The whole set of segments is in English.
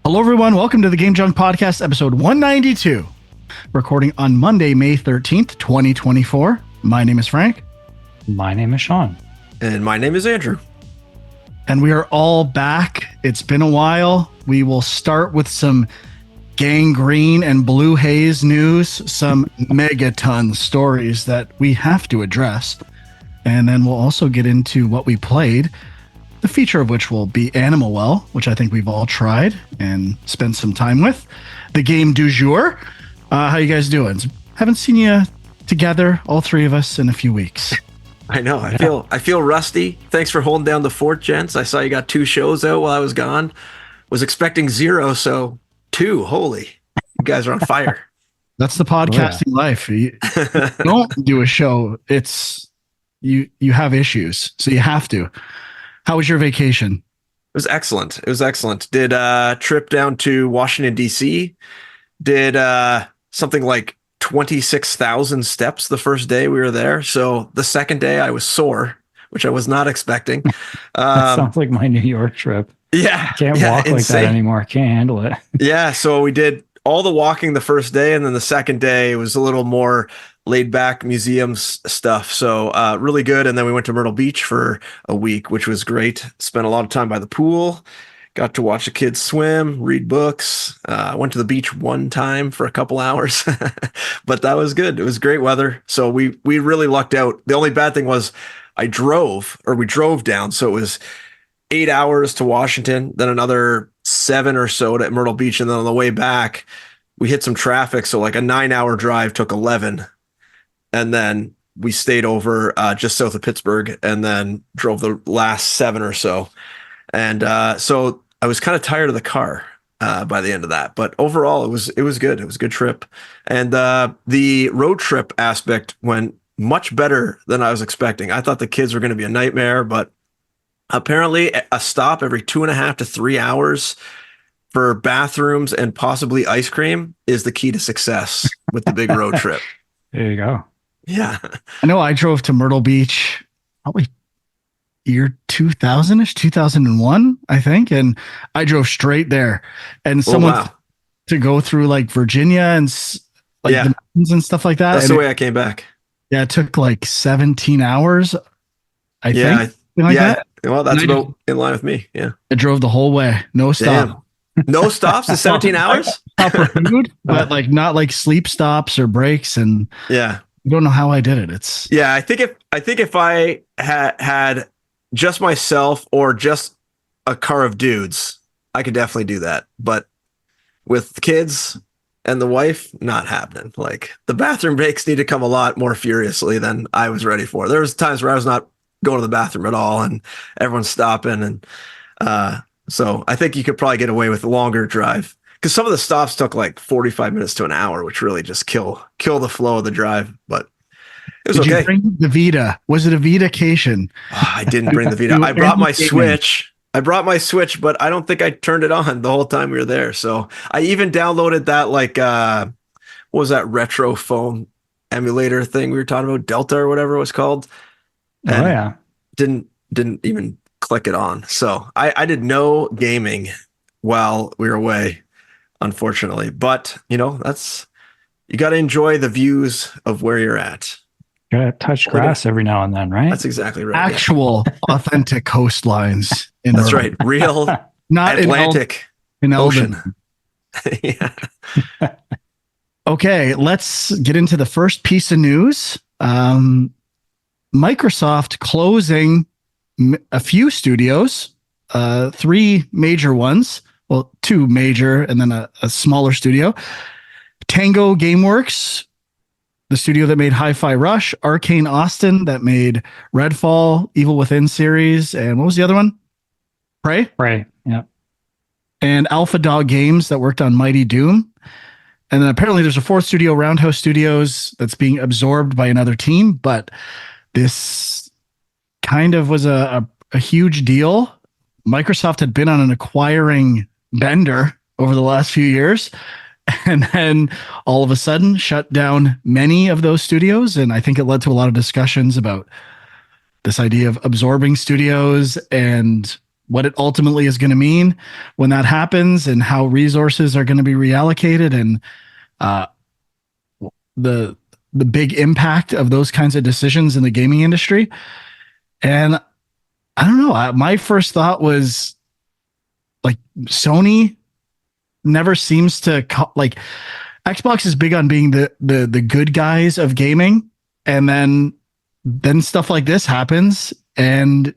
Hello, everyone. Welcome to the Game Junk Podcast, episode 192, recording on Monday, May 13th, 2024. My name is Frank. My name is Sean. And my name is Andrew. And we are all back. It's been a while. We will start with some gangrene and blue haze news, some megaton stories that we have to address. And then we'll also get into what we played, the feature of which will be Animal Well, which I think we've all tried and spent some time with. The game du jour. How you guys doing? Haven't seen you together, all three of us, in a few weeks. I know. I feel rusty. Thanks for holding down the fort, gents. I saw you got 2 shows out while I was gone. Was expecting 0, so 2. Holy, you guys are on fire. That's the podcasting life. You don't do a show. It's you have issues, so you have to. How was your vacation? It was excellent. Did a trip down to Washington, D.C. Did something like 26,000 steps the first day we were there. So the second day I was sore, which I was not expecting. That sounds like my New York trip. Yeah. Can't walk like that anymore. Can't handle it. Yeah. So we did all the walking the first day, and then the second day was a little more laid back museum stuff. So really good. And then we went to Myrtle Beach for a week, which was great. Spent a lot of time by the pool. Got to watch the kids swim, read books. Went to the beach one time for a couple hours, but that was good. It was great weather. So we really lucked out. The only bad thing was we drove down. So it was 8 hours to Washington, then another 7 or so to Myrtle Beach. And then on the way back, we hit some traffic. So like a 9-hour drive took 11. And then we stayed over just south of Pittsburgh and then drove the last 7 or so. And so I was kind of tired of the car by the end of that. But overall, it was good. It was a good trip. And the road trip aspect went much better than I was expecting. I thought the kids were going to be a nightmare, but apparently a stop every 2.5 to 3 hours for bathrooms and possibly ice cream is the key to success with the big road trip. There you go. Yeah. I know I drove to Myrtle Beach probably year 2000-ish, 2001, I think. And I drove straight there. And someone to go through like Virginia and like the mountains and stuff like that. That's the way I came back. Yeah, it took like 17 hours, I think. That. Well, that's about in line with me. Yeah. I drove the whole way. No stop. Damn. No stops in 17 hours? Stop for food, but like not like sleep stops or breaks. And yeah. I don't know how I did it. I think if I had just myself or just a car of dudes, I could definitely do that. But with kids and the wife, not happening. Like the bathroom breaks need to come a lot more furiously than I was ready for. There was times where I was not going to the bathroom at all and everyone's stopping. And so I think you could probably get away with a longer drive. Because some of the stops took like 45 minutes to an hour, which really just kill the flow of the drive. But it was Did okay. You bring the Vita? Was it a Vita-cation? I didn't bring the Vita. I brought my Switch. But I don't think I turned it on the whole time we were there. So I even downloaded that what was that retro phone emulator thing we were talking about, Delta or whatever it was called. And didn't even click it on. So I did no gaming while we were away, unfortunately. But you got to enjoy the views of where you're at. Gotta touch grass every now and then, right? That's exactly right. Actual authentic coastlines. That's right. Real, not Atlantic in Ocean. Yeah. Okay, let's get into the first piece of news. Microsoft closing a few studios, 3 major ones. Well, 2 major and then a smaller studio. Tango Gameworks, the studio that made Hi-Fi Rush, Arcane Austin that made Redfall, Evil Within series, and what was the other one? Prey? Prey, yeah. And Alpha Dog Games that worked on Mighty Doom. And then apparently there's a 4th studio, Roundhouse Studios, that's being absorbed by another team, but this kind of was a huge deal. Microsoft had been on an acquiring bender over the last few years, and then all of a sudden shut down many of those studios. And I think it led to a lot of discussions about this idea of absorbing studios and what it ultimately is going to mean when that happens, and how resources are going to be reallocated, and the big impact of those kinds of decisions in the gaming industry. And I don't know. My first thought was like Sony never seems to like Xbox is big on being the good guys of gaming, and then stuff like this happens, and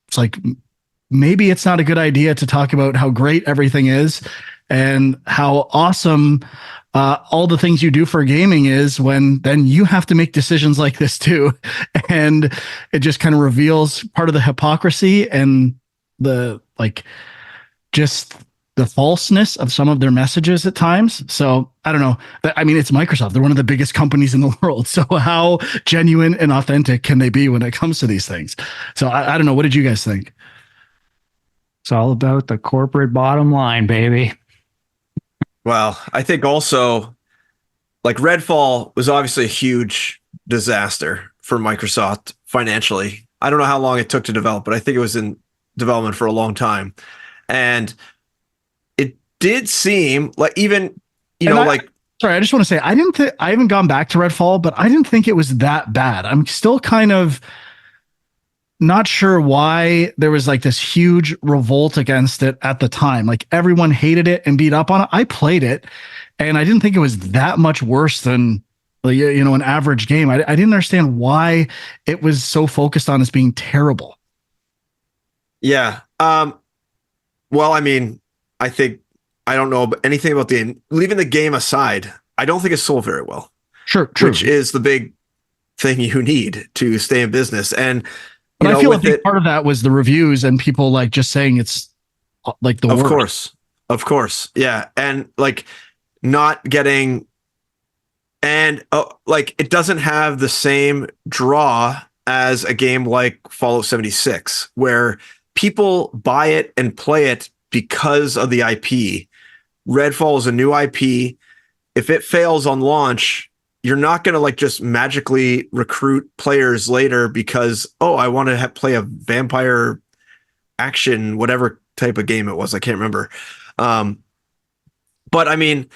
it's like maybe it's not a good idea to talk about how great everything is and how awesome all the things you do for gaming is, when then you have to make decisions like this too. And it just kind of reveals part of the hypocrisy and the like just the falseness of some of their messages at times. So I don't know. I mean, it's Microsoft. They're one of the biggest companies in the world. So how genuine and authentic can they be when it comes to these things? So I don't know. What did you guys think? It's all about the corporate bottom line, baby. Well, I think also, like, Redfall was obviously a huge disaster for Microsoft financially. I don't know how long it took to develop, but I think it was in development for a long time. And it did seem like, even, sorry, I just want to say, I haven't gone back to Redfall, but I didn't think it was that bad. I'm still kind of not sure why there was like this huge revolt against it at the time. Like, everyone hated it and beat up on it. I played it and I didn't think it was that much worse than, an average game. I didn't understand why it was so focused on as being terrible. Yeah. Well, I mean, I think, I don't know anything about leaving the game aside, I don't think it sold very well. Sure, true. Which is the big thing you need to stay in business. And but I feel a big part of that was the reviews and people like just saying it's like the worst. Of course. Yeah. And like not getting, and like it doesn't have the same draw as a game like Fallout 76, where people buy it and play it because of the IP. Redfall is a new IP. If it fails on launch, you're not going to like just magically recruit players later because, I want to play a vampire action, whatever type of game it was. I can't remember. But I mean,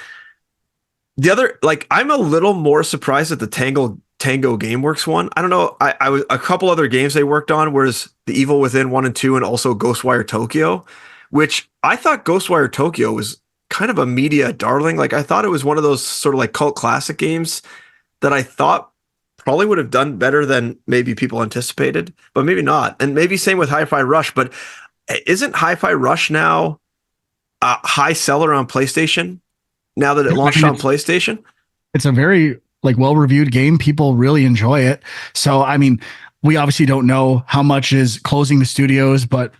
the other, like, I'm a little more surprised at the Tango Gameworks one. I don't know. I was a couple other games they worked on, whereas The Evil Within 1 and 2 and also Ghostwire Tokyo, which I thought Ghostwire Tokyo was kind of a media darling. Like, I thought it was one of those sort of like cult classic games that I thought probably would have done better than maybe people anticipated, but maybe not. And maybe same with Hi-Fi Rush, but isn't Hi-Fi Rush now a high seller on PlayStation now that it launched on PlayStation? It's a very like well-reviewed game. People really enjoy it. So, I mean, we obviously don't know how much is closing the studios, but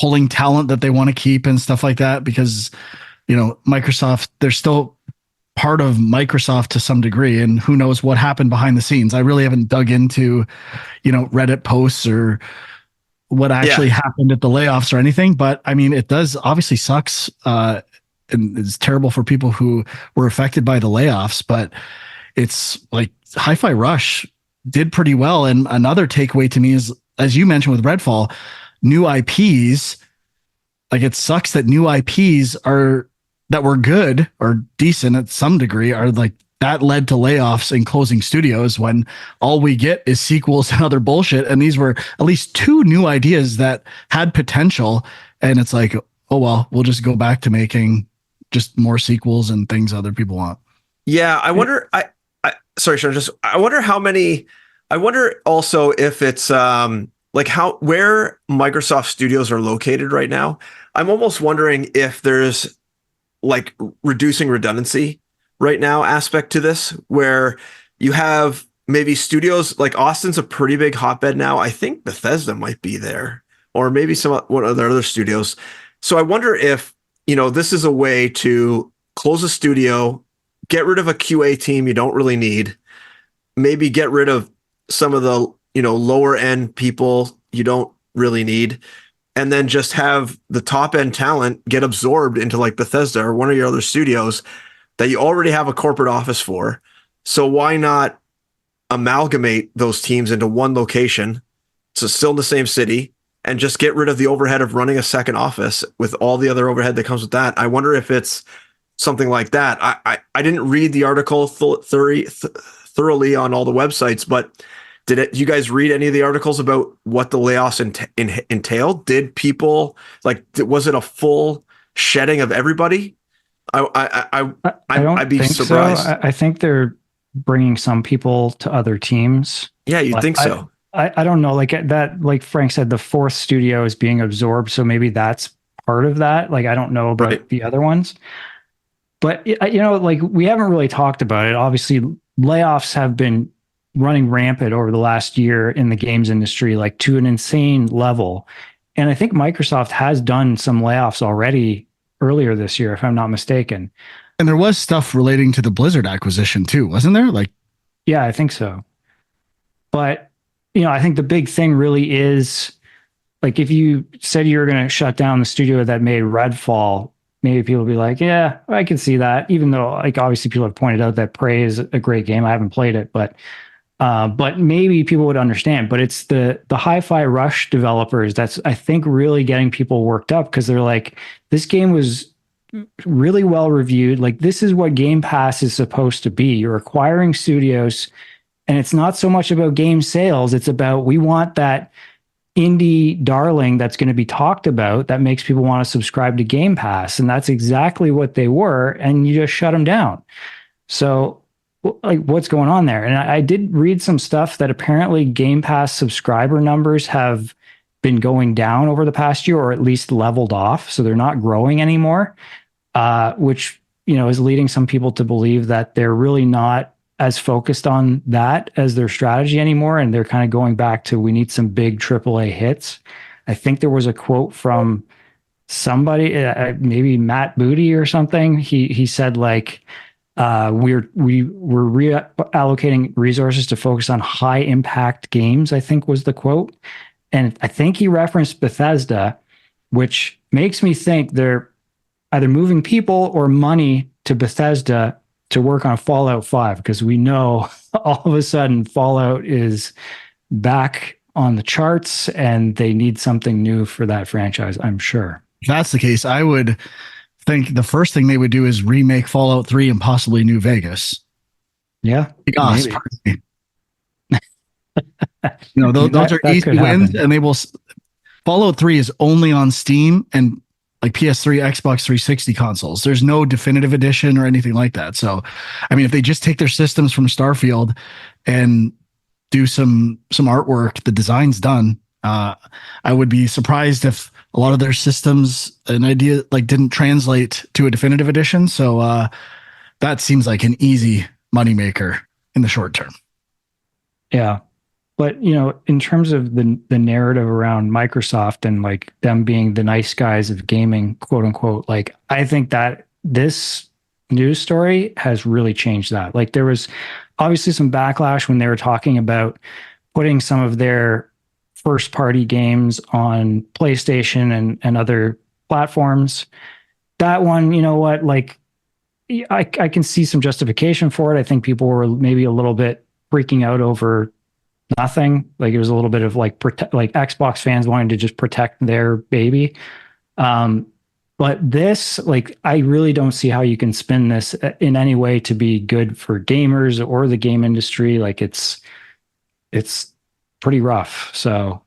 pulling talent that they want to keep and stuff like that, because Microsoft, they're still part of Microsoft to some degree, and who knows what happened behind the scenes. I really haven't dug into, Reddit posts or what actually happened at the layoffs or anything, but I mean, it does obviously sucks, and it's terrible for people who were affected by the layoffs, but it's like Hi-Fi Rush did pretty well. And another takeaway to me is, as you mentioned with Redfall, new IPs, like it sucks that new IPs that were good or decent at some degree are like that led to layoffs and closing studios, when all we get is sequels and other bullshit. And these were at least two new ideas that had potential. And it's like, oh, well, we'll just go back to making just more sequels and things other people want. Yeah. I wonder, sorry, Sean, I wonder how many, I wonder also if it's, like where Microsoft studios are located right now. I'm almost wondering if there's like reducing redundancy right now aspect to this, where you have maybe studios like Austin's a pretty big hotbed now. I think Bethesda might be there, or maybe one of their other studios. So I wonder if, this is a way to close a studio, get rid of a QA team you don't really need, maybe get rid of some of the, lower end people you don't really need, and then just have the top end talent get absorbed into like Bethesda or one of your other studios that you already have a corporate office for. So why not amalgamate those teams into one location? So still in the same city, and just get rid of the overhead of running a second office with all the other overhead that comes with that. I wonder if it's something like that. I didn't read the article thoroughly on all the websites, but you guys read any of the articles about what the layoffs entailed? Did people was it a full shedding of everybody? I'd be think surprised. So. I think they're bringing some people to other teams. Yeah, you'd think so. I don't know. Like that, like Frank said, the fourth studio is being absorbed, so maybe that's part of that. Like I don't know about the other ones, but like we haven't really talked about it. Obviously, layoffs have been running rampant over the last year in the games industry, like to an insane level. And I think Microsoft has done some layoffs already earlier this year, if I'm not mistaken. And there was stuff relating to the Blizzard acquisition too, wasn't there? Yeah, I think so. But, I think the big thing really is, like, if you said you were going to shut down the studio that made Redfall, maybe people would be like, yeah, I can see that. Even though, like, obviously people have pointed out that Prey is a great game. I haven't played it, but maybe people would understand. But it's the Hi-Fi Rush developers that's, I think, really getting people worked up, because they're like, this game was really well reviewed. Like, this is what Game Pass is supposed to be. You're acquiring studios, and it's not so much about game sales. It's about, we want that indie darling that's going to be talked about that makes people want to subscribe to Game Pass. And that's exactly what they were. And you just shut them down. So, like, what's going on there? And I did read some stuff that apparently Game Pass subscriber numbers have been going down over the past year, or at least leveled off. So they're not growing anymore, which, is leading some people to believe that they're really not as focused on that as their strategy anymore. And they're kind of going back to, we need some big AAA hits. I think there was a quote from somebody, maybe Matt Booty or something. He said, like, we're reallocating resources to focus on high impact games, I think was the quote. And I think he referenced Bethesda, which makes me think they're either moving people or money to Bethesda to work on Fallout 5, because we know all of a sudden Fallout is back on the charts and they need something new for that franchise, I'm sure. If that's the case, I would think the first thing they would do is remake Fallout 3 and possibly New Vegas. Yeah. Gosh, those are easy wins, and they will. Fallout 3 is only on Steam and like PS3, Xbox 360 consoles. There's no definitive edition or anything like that. So, I mean, if they just take their systems from Starfield and do some artwork, the design's done. I would be surprised if a lot of their systems, an idea like didn't translate to a definitive edition. So that seems like an easy moneymaker in the short term. Yeah. But, in terms of the narrative around Microsoft and like them being the nice guys of gaming, quote unquote, like, I think that this news story has really changed that. Like, there was obviously some backlash when they were talking about putting some of their first party games on PlayStation and other platforms. That one, you know what, like, I can see some justification for it. I think people were maybe a little bit freaking out over nothing. Like, it was a little bit of like Xbox fans wanting to just protect their baby. But this, like, I really don't see how you can spin this in any way to be good for gamers or the game industry. Like, it's pretty rough. So,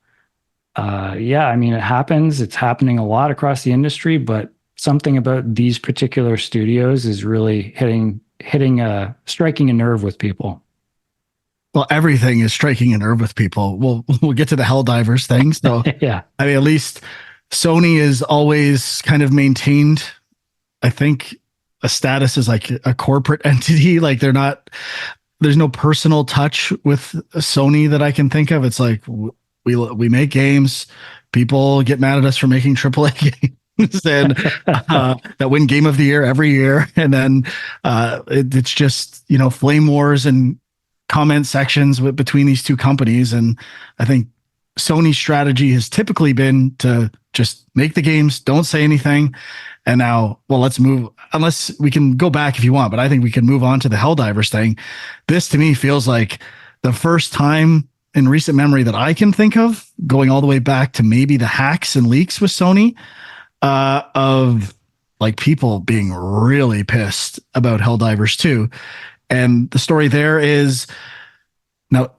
yeah, I mean, it happens. It's happening a lot across the industry, but something about these particular studios is really striking a nerve with people. Well, everything is striking a nerve with people. We'll get to the Helldivers thing. So, yeah, I mean, at least Sony is always kind of maintained, I think, a status as like a corporate entity. Like, there's no personal touch with Sony that I can think of. It's like, we make games. People get mad at us for making AAA games and that win Game of the Year every year. And then it's just, flame wars and comment sections between these two companies. And I think Sony's strategy has typically been to just make the games, don't say anything. And now, well, let's move, unless we can go back if you want, but I think we can move on to the Helldivers thing. This to me feels like the first time in recent memory that I can think of, going all the way back to maybe the hacks and leaks with Sony, of like people being really pissed about Helldivers 2. And the story there is, now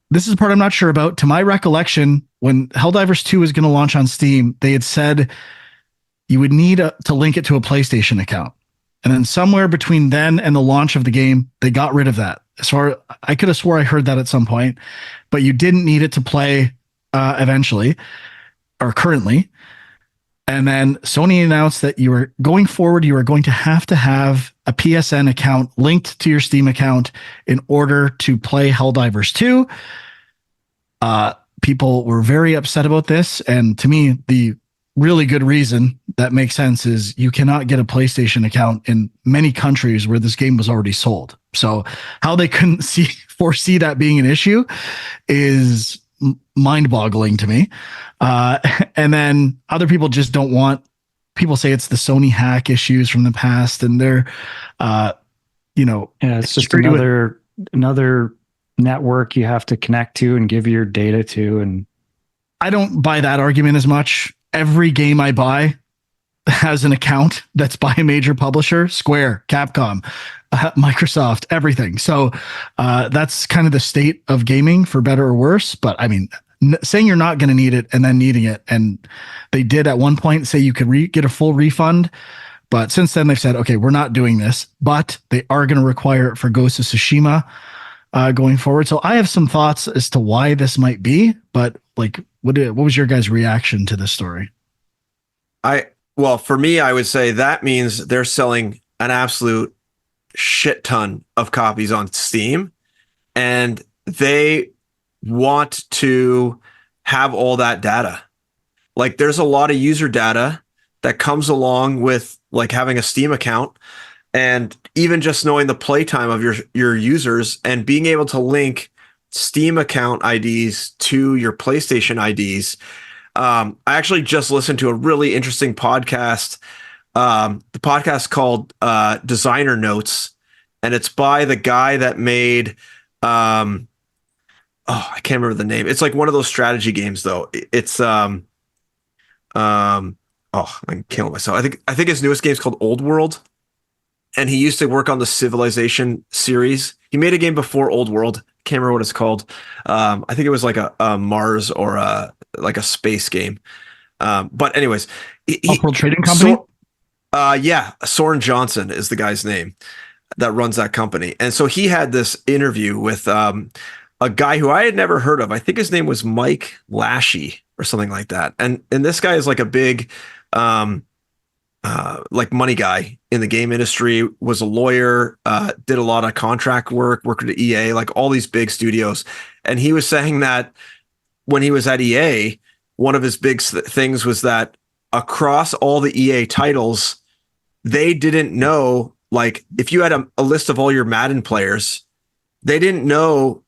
this is the part I'm not sure about. To my recollection, when Helldivers 2 was going to launch on Steam, they had said you would need to link it to a PlayStation account. And then somewhere between then and the launch of the game, they got rid of that. So I could have swore I heard that at some point, but you didn't need it to play eventually or currently. And then Sony announced that you were going forward, you were going to have a PSN account linked to your Steam account in order to play Helldivers 2. People were very upset about this. And to me, the really good reason that makes sense is you cannot get a PlayStation account in many countries where this game was already sold. So how they couldn't foresee that being an issue is mind-boggling to me. And then other people just don't want, people say it's the Sony hack issues from the past, and they're it's just another network you have to connect to and give your data to. And I don't buy that argument as much. Every game I buy has an account that's by a major publisher: Square, Capcom, Microsoft, everything. So that's kind of the state of gaming, for better or worse. But I mean, saying you're not going to need it and then needing it, and they did at one point say you could get a full refund, but since then they've said, okay, we're not doing this, but they are going to require it for Ghost of Tsushima going forward. So I have some thoughts as to why this might be, but like, what was your guys' reaction to this story? Well, for me, I would say that means they're selling an absolute shit ton of copies on Steam, and they want to have all that data. Like, there's a lot of user data that comes along with like having a Steam account, and even just knowing the playtime of your users and being able to link Steam account IDs to your PlayStation IDs. I actually just listened to a really interesting podcast. The podcast called Designer Notes, and it's by the guy that made I can't remember the name. It's like one of those strategy games though. It's I'm killing myself. I think his newest game is called Old World, and he used to work on the Civilization series. He made a game before Old World. Can't remember what it's called. I think it was like a Mars or like a space game. But anyways, World Trading Company. Soren Johnson is the guy's name that runs that company. And so he had this interview with a guy who I had never heard of. I think his name was Mike Lashy or something like that. And this guy is like a big like money guy in the game industry, was a lawyer, did a lot of contract work, worked at EA, like all these big studios. And he was saying that when he was at EA, one of his big things was that across all the EA titles, they didn't know, like if you had a list of all your Madden players, they didn't know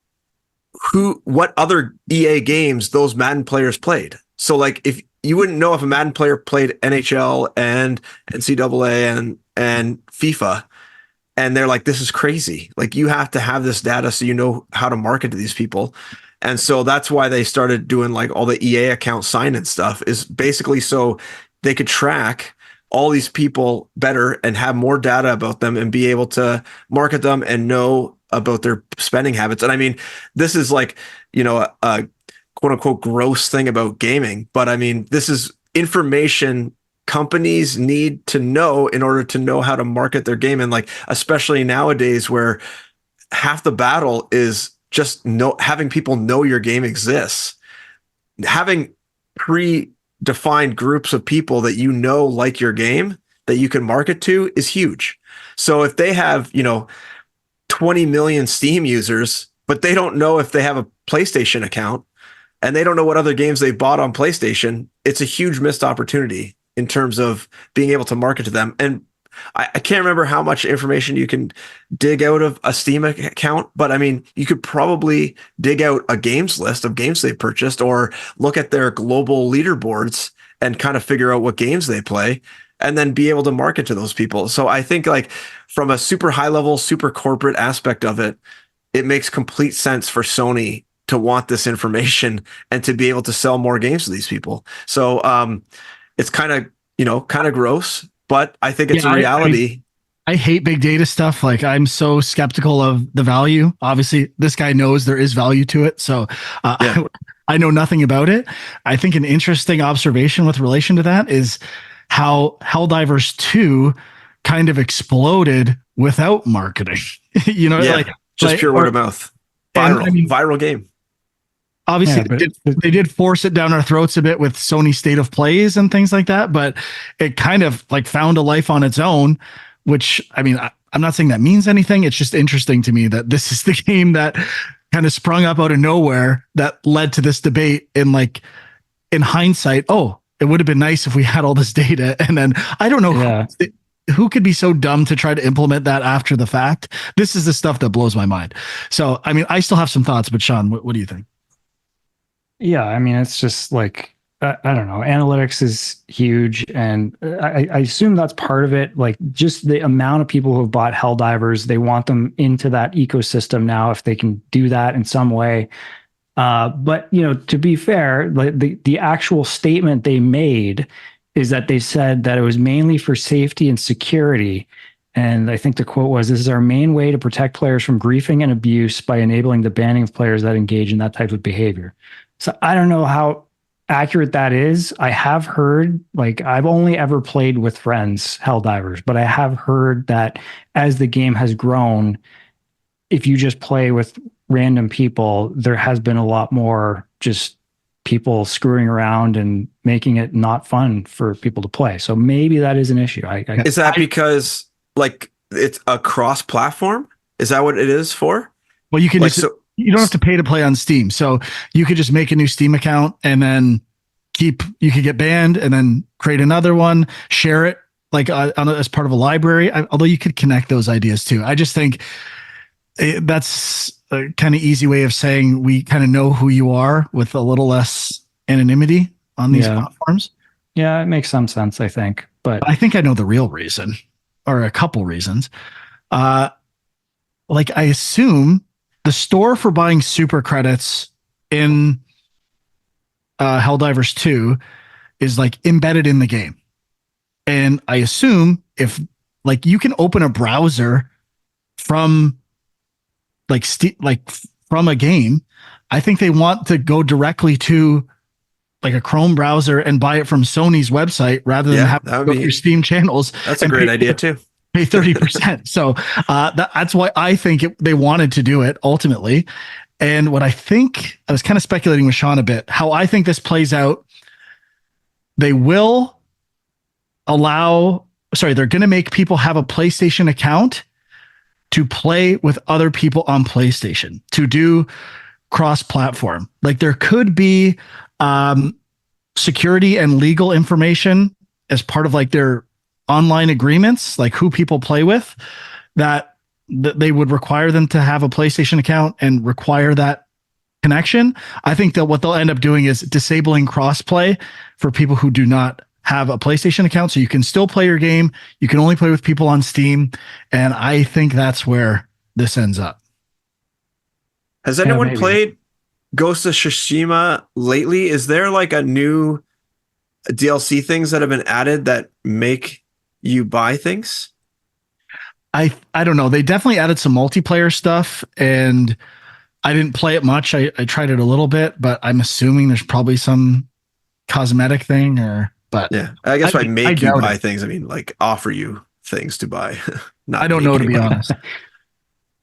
what other EA games those Madden players played. So like if you wouldn't know if a Madden player played NHL and NCAA and FIFA, and they're like, this is crazy. Like you have to have this data so you know how to market to these people. And so that's why they started doing like all the EA account sign-in stuff, is basically so they could track all these people better and have more data about them and be able to market them and know about their spending habits. And I mean, this is like, a quote unquote gross thing about gaming, but I mean, this is information companies need to know in order to know how to market their game. And like, especially nowadays where half the battle is just having people know your game exists, having predefined groups of people that like your game that you can market to is huge. So if they have, 20 million Steam users, but they don't know if they have a PlayStation account and they don't know what other games they've bought on PlayStation, it's a huge missed opportunity in terms of being able to market to them. And I can't remember how much information you can dig out of a Steam account, but I mean, you could probably dig out a games list of games they purchased or look at their global leaderboards and kind of figure out what games they play and then be able to market to those people. So I think like from a super high level, super corporate aspect of it, it makes complete sense for Sony to want this information and to be able to sell more games to these people. So it's kind of gross, but I think it's a reality. I hate big data stuff. Like, I'm so skeptical of the value. Obviously, this guy knows there is value to it. So I know nothing about it. I think an interesting observation with relation to that is how Helldivers 2 kind of exploded without marketing. Like just pure word of mouth. Viral game. Obviously, they did force it down our throats a bit with Sony State of Plays and things like that, but it kind of like found a life on its own, which, I mean, I'm not saying that means anything. It's just interesting to me that this is the game that kind of sprung up out of nowhere that led to this debate. And like, in hindsight, it would have been nice if we had all this data. And then I don't know who could be so dumb to try to implement that after the fact. This is the stuff that blows my mind. So, I mean, I still have some thoughts, but Sean, what do you think? Yeah, I mean, it's just like, I don't know. Analytics is huge, and I assume that's part of it. Like, just the amount of people who have bought Helldivers, they want them into that ecosystem now if they can do that in some way. But to be fair, like the actual statement they made is that they said that it was mainly for safety and security. And I think the quote was, "This is our main way to protect players from griefing and abuse by enabling the banning of players that engage in that type of behavior." So I don't know how accurate that is. I have heard, like, I've only ever played with friends Helldivers, but I have heard that as the game has grown, if you just play with random people, there has been a lot more just people screwing around and making it not fun for people to play. So maybe that is an issue. Is that because like it's a cross-platform? Is that what it is for? Well, you can you don't have to pay to play on Steam. So you could just make a new Steam account and then you could get banned and then create another one, share it like as part of a library. Although you could connect those ideas too. I just think that's a kind of easy way of saying we kind of know who you are with a little less anonymity on these platforms. Yeah, it makes some sense, I think. But I think I know the real reason, or a couple reasons. Like, I assume the store for buying super credits in Helldivers 2 is like embedded in the game. And I assume if like you can open a browser from from a game, I think they want to go directly to like a Chrome browser and buy it from Sony's website rather than have to go to your Steam channels. That's a great idea too. Pay 30%. So that's why I think they wanted to do it ultimately. And what I think, I was kind of speculating with Sean a bit, how I think this plays out. They will they're going to make people have a PlayStation account to play with other people on PlayStation, to do cross-platform. Like, there could be security and legal information as part of like their online agreements, like who people play with, that they would require them to have a PlayStation account and require that connection. I think that what they'll end up doing is disabling crossplay for people who do not have a PlayStation account. So you can still play your game. You can only play with people on Steam. And I think that's where this ends up. Has anyone played Ghost of Tsushima lately? Is there like a new DLC things that have been added that make you buy things? I don't know. They definitely added some multiplayer stuff, and I didn't play it much. I tried it a little bit, but I'm assuming there's probably some cosmetic thing but yeah, I guess by make you buy things, I mean like offer you things to buy. I don't know, to be honest.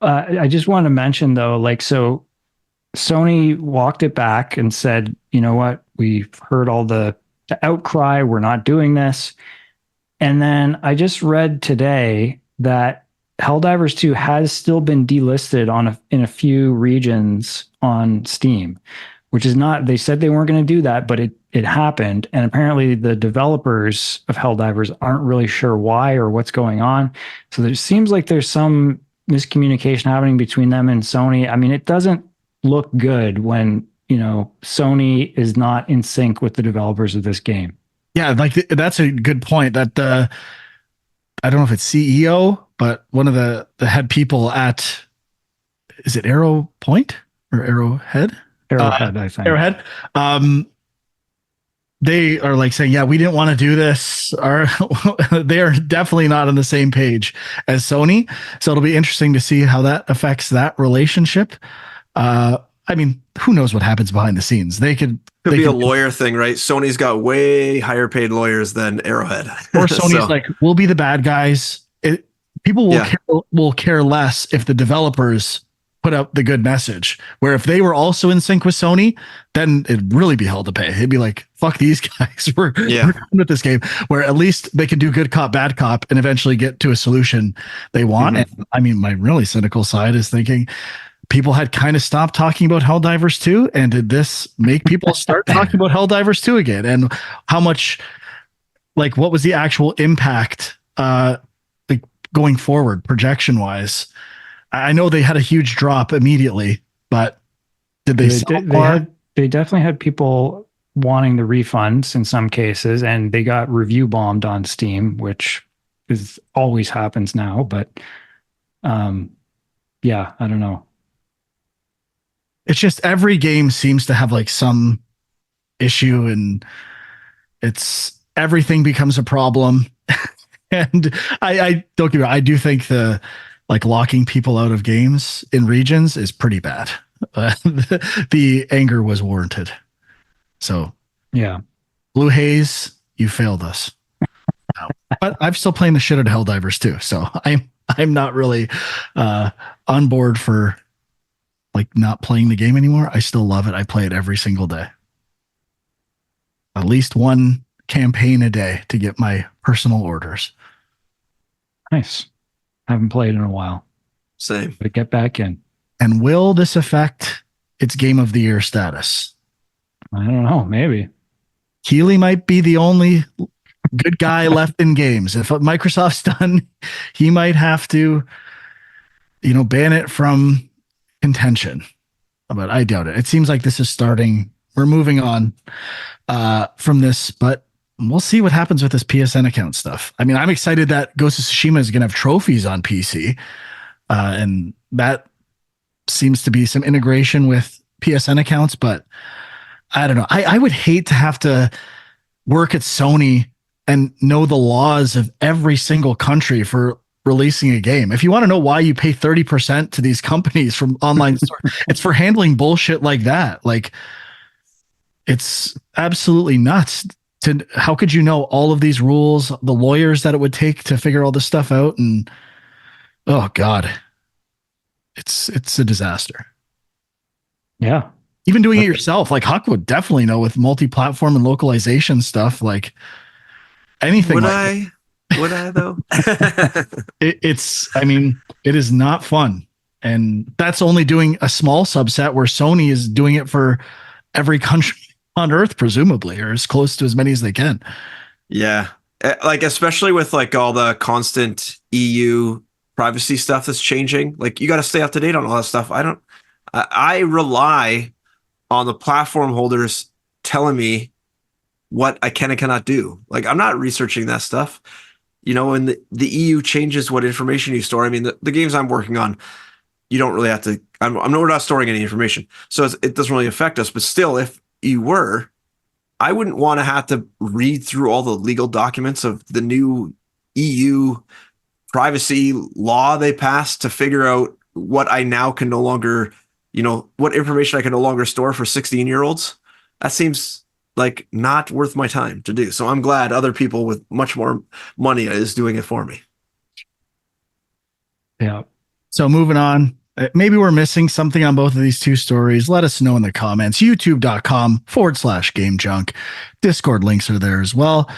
I just want to mention though, like, so Sony walked it back and said, you know what, we've heard all the outcry, we're not doing this. And then I just read today that Helldivers 2 has still been delisted in a few regions on Steam, which is not, they said they weren't going to do that, but it happened. And apparently the developers of Helldivers aren't really sure why or what's going on. So there seems like there's some miscommunication happening between them and Sony. I mean, it doesn't look good when, Sony is not in sync with the developers of this game. Yeah, like that's a good point. That I don't know if it's CEO, but one of the head people at, is it Arrow Point or Arrowhead? Arrowhead, I think. Arrowhead. They are like saying, yeah, we didn't want to do this. They are definitely not on the same page as Sony. So it'll be interesting to see how that affects that relationship. I mean, who knows what happens behind the scenes? Could be a lawyer thing, right? Sony's got way higher paid lawyers than Arrowhead. Or Sony's like, we'll be the bad guys. People will care less if the developers put out the good message. Where if they were also in sync with Sony, then it'd really be hell to pay. It'd be like, fuck these guys. We're done with this game. Where at least they can do good cop, bad cop, and eventually get to a solution they want. Mm-hmm. And I mean, my really cynical side is thinking people had kind of stopped talking about Helldivers 2, and did this make people start talking about Helldivers 2 again? And how much, like, what was the actual impact going forward, projection wise? I know they had a huge drop immediately, but did they they definitely had people wanting the refunds in some cases, and they got review bombed on Steam, which always happens now. But yeah, I don't know. It's just every game seems to have like some issue, and everything becomes a problem. And I don't get me wrong, I do think the like locking people out of games in regions is pretty bad. The anger was warranted. So yeah, Blue Haze, you failed us. But I'm still playing the shit out of Helldivers too. So I'm not really on board for like not playing the game anymore. I still love it. I play it every single day. At least one campaign a day to get my personal orders. Nice. I haven't played in a while. Same. But get back in. And will this affect its Game of the Year status? I don't know. Maybe. Keighley might be the only good guy left in games. If Microsoft's done, he might have to, ban it from contention. But I doubt it. It seems like this is starting. We're moving on from this, but we'll see what happens with this PSN account stuff. I mean, I'm excited that Ghost of Tsushima is going to have trophies on PC. And that seems to be some integration with PSN accounts, but I don't know. I would hate to have to work at Sony and know the laws of every single country for releasing a game. If you want to know why you pay 30% to these companies from online store, it's for handling bullshit like that. Like, it's absolutely nuts. How could you know all of these rules, the lawyers that it would take to figure all this stuff out? And oh God, it's a disaster. Yeah. Even doing it yourself, like Huck would definitely know with multi-platform and localization stuff, like anything. Would I though? It is not fun. And that's only doing a small subset where Sony is doing it for every country on Earth, presumably, or as close to as many as they can. Yeah. Like, especially with like all the constant EU privacy stuff that's changing, like you got to stay up to date on all that stuff. I rely on the platform holders telling me what I can and cannot do. Like, I'm not researching that stuff, and the EU changes what information you store. I mean, the games I'm working on, you don't really have to, we're not storing any information. So it doesn't really affect us, but still, if you were, I wouldn't want to have to read through all the legal documents of the new EU privacy law they passed to figure out what I now can no longer, what information I can no longer store for 16-year-olds. That seems like not worth my time to do. So I'm glad other people with much more money is doing it for me. Yeah. So moving on. Maybe we're missing something on both of these two stories. Let us know in the comments. YouTube.com/Game Junk. Discord links are there as well.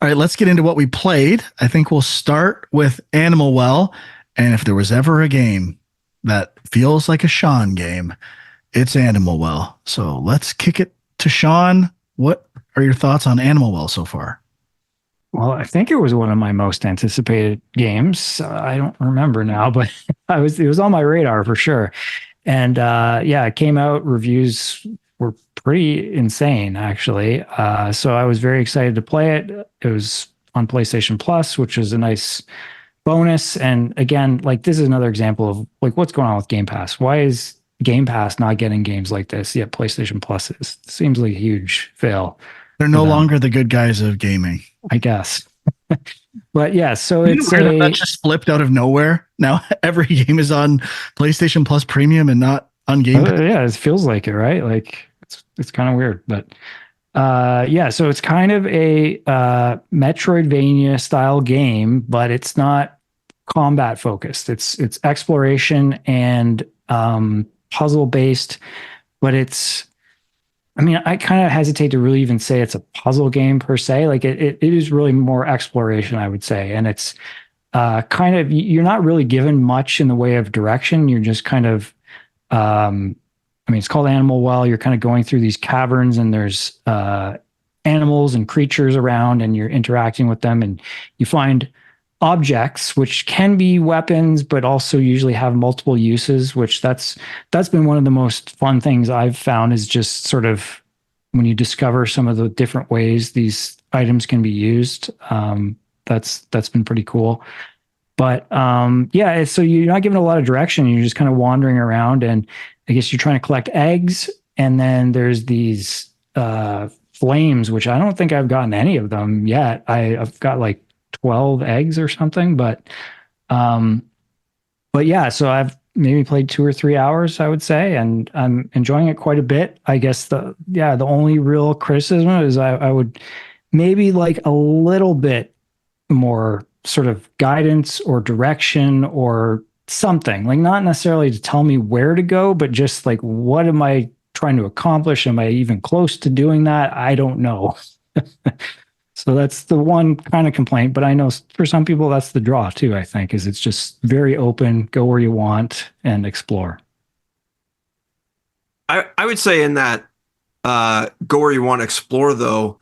All right, let's get into what we played. I think we'll start with Animal Well. And if there was ever a game that feels like a Sean game, it's Animal Well. So let's kick it to Sean. What are your thoughts on Animal Well so far? Well, I think it was one of my most anticipated games. I don't remember now, but it was on my radar for sure. And it came out. Reviews were pretty insane, actually. So I was very excited to play it. It was on PlayStation Plus, which was a nice bonus. And again, like, this is another example of like what's going on with Game Pass. Why is Game Pass not getting games like this, yet PlayStation Plus is. Seems like a huge fail. They're no longer the good guys of gaming. I guess. But yeah, so Isn't it's it weird that just flipped out of nowhere. Now every game is on PlayStation Plus Premium and not on Game Pass. Yeah, it feels like it, right? Like it's kind of weird, but yeah, so it's kind of a Metroidvania style game, but it's not combat focused. It's exploration and puzzle based, but I mean, I kind of hesitate to really even say it's a puzzle game per se. Like it is really more exploration, I would say. And it's kind of, you're not really given much in the way of direction. You're just kind of, I mean, it's called Animal Well. You're kind of going through these caverns and there's animals and creatures around and you're interacting with them and you find objects, which can be weapons, but also usually have multiple uses, which that's been one of the most fun things I've found is just sort of when you discover some of the different ways these items can be used. That's been pretty cool. But yeah, so you're not given a lot of direction. You're just kind of wandering around and I guess you're trying to collect eggs. And then there's these flames, which I don't think I've gotten any of them yet. I've got like 12 eggs or something, but yeah, so I've maybe played 2 or 3 hours, I would say, and I'm enjoying it quite a bit. I guess the only real criticism is I would maybe like a little bit more sort of guidance or direction or something, like not necessarily to tell me where to go, but just like, what am I trying to accomplish? Am I even close to doing that? I don't know. So that's the one kind of complaint, but I know for some people that's the draw too, I think, is it's just very open, go where you want and explore. I would say in that go where you want to explore though,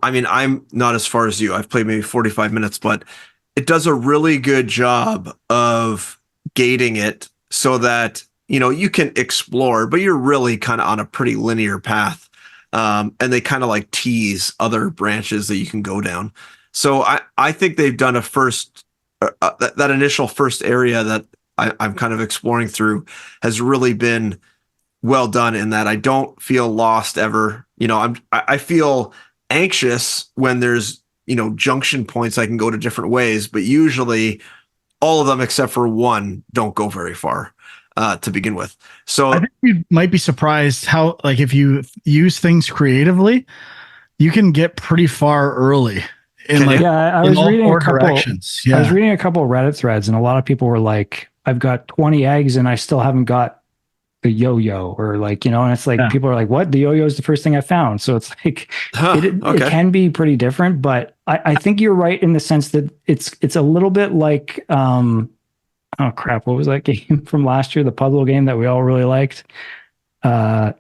I mean, I'm not as far as you. I've played maybe 45 minutes, but it does a really good job of gating it so that, you know, you can explore, but you're really kind of on a pretty linear path. And they kind of like tease other branches that you can go down. So I think they've done a first, that initial first area that I'm kind of exploring through has really been well done in that I don't feel lost ever. You know, I feel anxious when there's, you know, junction points I can go to different ways, but usually all of them except for one don't go very far. To begin with. So I think you might be surprised how, like, if you use things creatively, you can get pretty far early. I was reading a couple directions. Yeah. I was reading a couple of Reddit threads and a lot of people were like, I've got 20 eggs and I still haven't got the yo-yo, or like, you know, and it's like, people are like, what? The yo-yo is the first thing I found. So it's like, it can be pretty different, but I think you're right in the sense that it's a little bit like, oh crap, what was that game from last year? The puzzle game that we all really liked. Not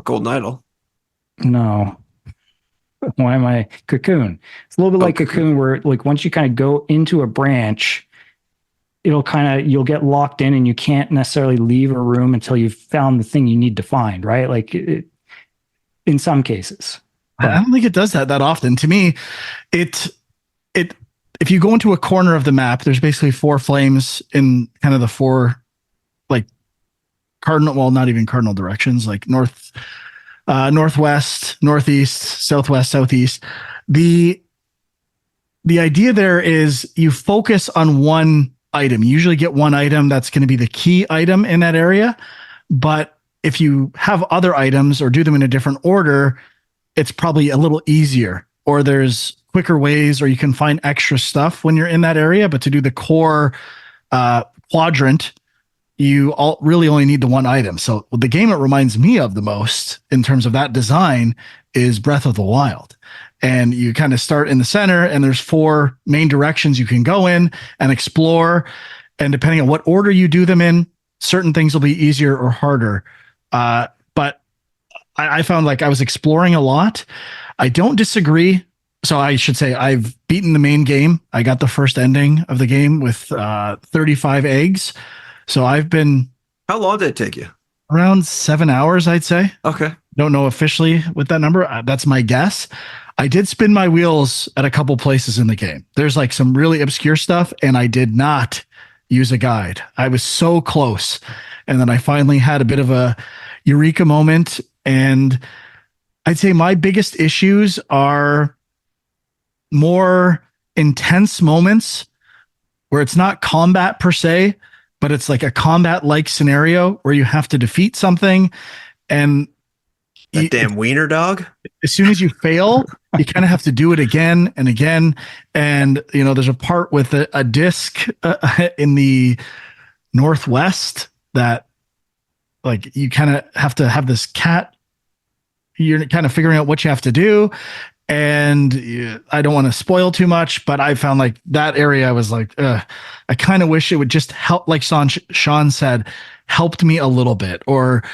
Golden Idol. No. Why am I Cocoon? It's a little bit like Cocoon, where like once you kind of go into a branch, you'll get locked in and you can't necessarily leave a room until you've found the thing you need to find, right? Like in some cases. But I don't think it does that often. To me, if you go into a corner of the map, there's basically 4 flames in kind of the 4 like cardinal, well, not even cardinal directions, like north, northwest, northeast, southwest, southeast. The idea there is you focus on one item. You usually get one item that's going to be the key item in that area. But if you have other items or do them in a different order, it's probably a little easier, or there's quicker ways, or you can find extra stuff when you're in that area. But to do the core quadrant, you really only need the one item. So the game it reminds me of the most in terms of that design is Breath of the Wild. And you kind of start in the center and there's 4 main directions you can go in and explore. And depending on what order you do them in, certain things will be easier or harder. But I found like I was exploring a lot. I don't disagree. So I should say I've beaten the main game. I got the first ending of the game with 35 eggs. So I've been... How long did it take you? Around 7 hours, I'd say. Okay. Don't know officially with that number. That's my guess. I did spin my wheels at a couple places in the game. There's like some really obscure stuff, and I did not use a guide. I was so close. And then I finally had a bit of a eureka moment. And I'd say my biggest issues are more intense moments where it's not combat per se, but it's like a combat like scenario where you have to defeat something. And that damn wiener dog. As soon as you fail, you kind of have to do it again and again. And, there's a part with a disc in the Northwest that like you kind of have to have this cat. You're kind of figuring out what you have to do. And I don't want to spoil too much, but I found like that area, I was like, I kind of wish it would just help, like Sean said, helped me a little bit or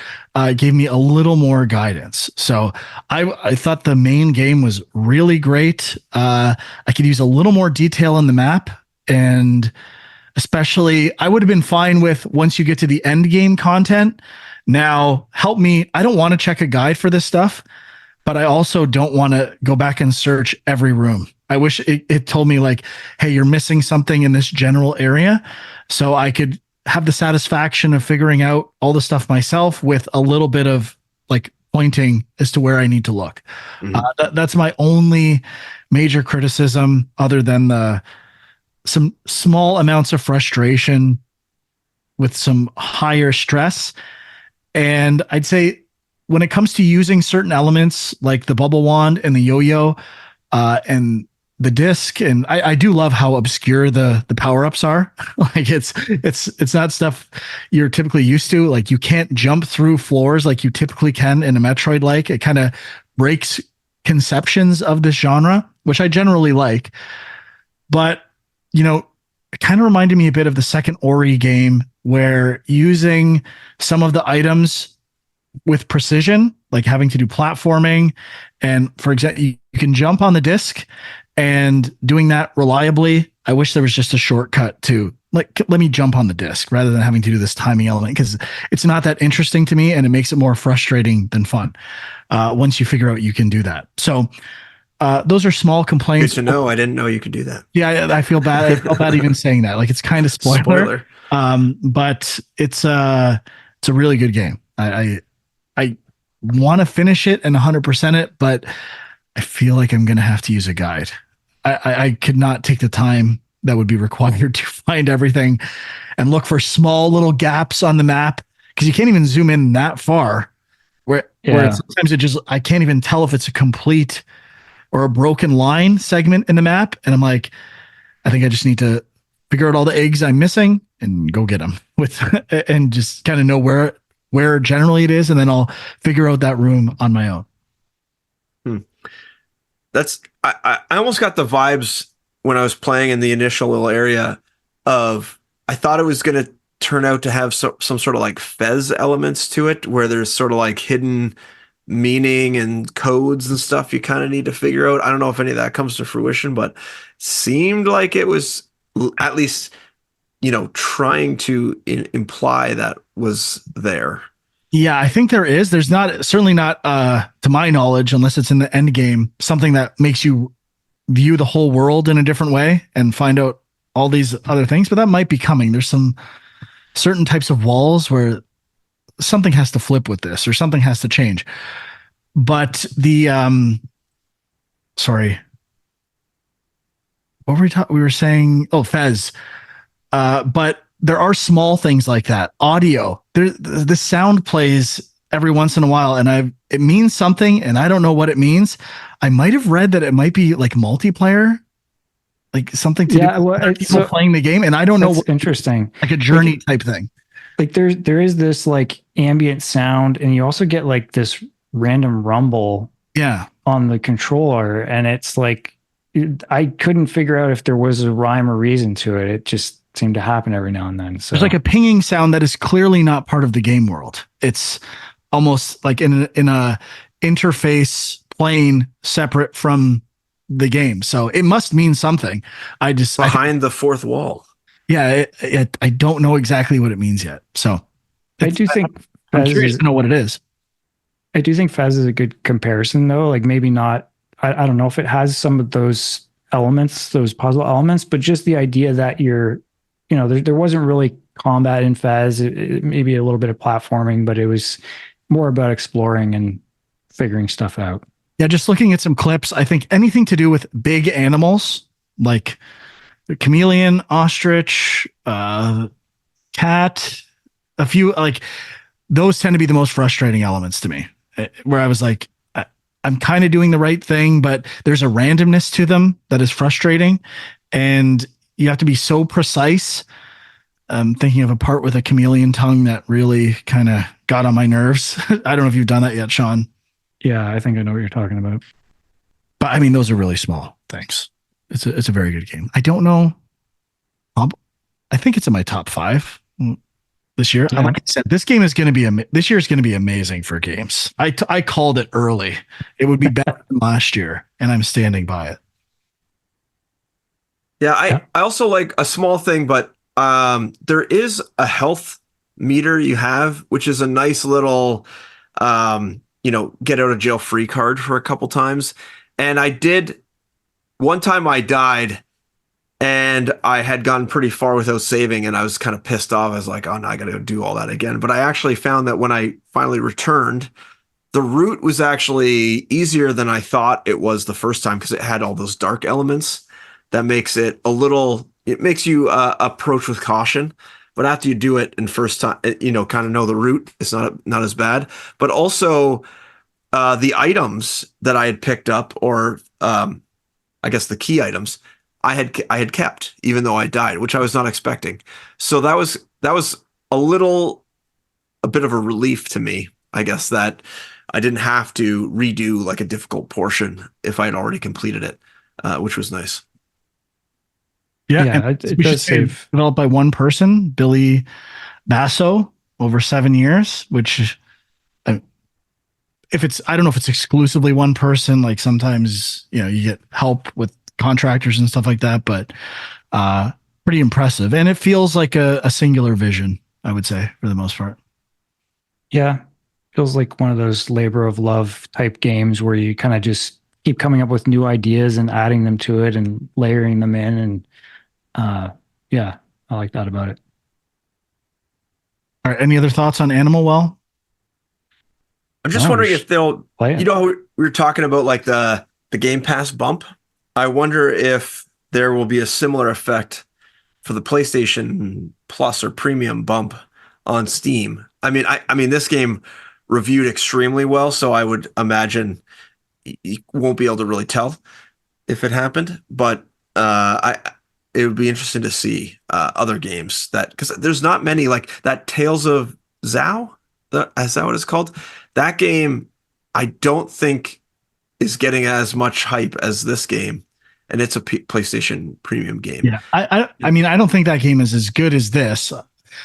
gave me a little more guidance. So I thought the main game was really great. I could use a little more detail in the map, and especially I would have been fine with once you get to the end game content. Now help me. I don't want to check a guide for this stuff, but I also don't want to go back and search every room. I wish it told me like, hey, you're missing something in this general area. So I could have the satisfaction of figuring out all the stuff myself with a little bit of like pointing as to where I need to look. That's my only major criticism, other than some small amounts of frustration with some higher stress. And I'd say when it comes to using certain elements like the bubble wand and the yo-yo and the disc, and I do love how obscure the power-ups are. Like it's not stuff you're typically used to. Like you can't jump through floors like you typically can in a Metroid. Like it kind of breaks conceptions of this genre, which I generally like. But it kind of reminded me a bit of the second Ori game, where using some of the items with precision, like having to do platforming, and for example, you can jump on the disc, and doing that reliably. I wish there was just a shortcut to like, let me jump on the disc rather than having to do this timing element, because it's not that interesting to me and it makes it more frustrating than fun once you figure out you can do that. So those are small complaints. Good to know. I didn't know you could do that. Yeah, I feel bad. I felt bad even saying that. Like it's kind of spoiler. But it's a really good game. I want to finish it and 100% it, but I feel like I'm going to have to use a guide. I could not take the time that would be required to find everything and look for small little gaps on the map, because you can't even zoom in that far where sometimes I can't even tell if it's a complete or a broken line segment in the map. And I'm like, I think I just need to figure out all the eggs I'm missing and go get them and just kind of know where generally it is. And then I'll figure out that room on my own. I almost got the vibes when I was playing in the initial little area of, I thought it was going to turn out to have some sort of like Fez elements to it, where there's sort of like hidden meaning and codes and stuff you kind of need to figure out. I don't know if any of that comes to fruition, but seemed like it was at least, trying to imply that was there. Yeah, I think there is. There's certainly not, to my knowledge, unless it's in the end game, something that makes you view the whole world in a different way and find out all these other things. But that might be coming. There's some certain types of walls where something has to flip with this, or something has to change. But sorry, what were we were saying? Oh, Fez. But there are small things like that. Audio, the sound plays every once in a while, and it means something, and I don't know what it means. I might have read that it might be like multiplayer, like something to do with people playing the game, and I don't know. What's interesting, like a journey type thing. Like there is this like ambient sound, and you also get like this random rumble on the controller, and it's like I couldn't figure out if there was a rhyme or reason to it. It just seemed to happen every now and then. So there's like a pinging sound that is clearly not part of the game world. It's almost like in a interface plane separate from the game. So it must mean something. Behind the fourth wall. Yeah, I don't know exactly what it means yet. So I do think I'm curious to know what it is. I do think Fez is a good comparison, though. Like maybe not. I don't know if it has some of those elements, those puzzle elements, but just the idea that you're there wasn't really combat in Fez. Maybe a little bit of platforming, but it was more about exploring and figuring stuff out. Yeah, just looking at some clips, I think anything to do with big animals like the chameleon, ostrich, cat, a few like those tend to be the most frustrating elements to me. Where I was like, I'm kind of doing the right thing, but there's a randomness to them that is frustrating, and you have to be so precise. I'm thinking of a part with a chameleon tongue that really kind of got on my nerves. I don't know if you've done that yet, Sean. Yeah, I think I know what you're talking about. But I mean, those are really small things. It's a very good game. I don't know. I think it's in my top 5 this year. Yeah. Like I said, this game is going to be this year is going to be amazing for games. I called it early. It would be better than last year, and I'm standing by it. Yeah, I also like a small thing, but there is a health meter you have, which is a nice little get out of jail free card for a couple times. And one time I died and I had gone pretty far without saving, and I was kind of pissed off. I was like, oh no, I got to do all that again. But I actually found that when I finally returned, the route was actually easier than I thought it was the first time, because it had all those dark elements that makes it it makes you approach with caution. But after you do it in first time, kind of know the route, it's not as bad. But also the items that I had picked up, or I guess the key items, I had kept, even though I died, which I was not expecting. So that was a bit of a relief to me, I guess, that I didn't have to redo like a difficult portion if I had already completed it, which was nice. Yeah, it does save. Developed by one person, Billy Basso, over 7 years. Which, if I don't know if it's exclusively one person. Like sometimes you get help with contractors and stuff like that, but pretty impressive. And it feels like a singular vision, I would say, for the most part. Yeah, feels like one of those labor of love type games where you kind of just keep coming up with new ideas and adding them to it and layering them in. And yeah, I like that about it. All right. Any other thoughts on Animal Well? I'm just wondering if they'll, play it. We were talking about like the Game Pass bump. I wonder if there will be a similar effect for the PlayStation Plus or Premium bump on Steam. I mean, this game reviewed extremely well, so I would imagine you won't be able to really tell if it happened. But it would be interesting to see other games because there's not many like that. Tales of Zhao, is that what it's called? That game, I don't think is getting as much hype as this game, and it's a PlayStation Premium game. Yeah, I mean, I don't think that game is as good as this,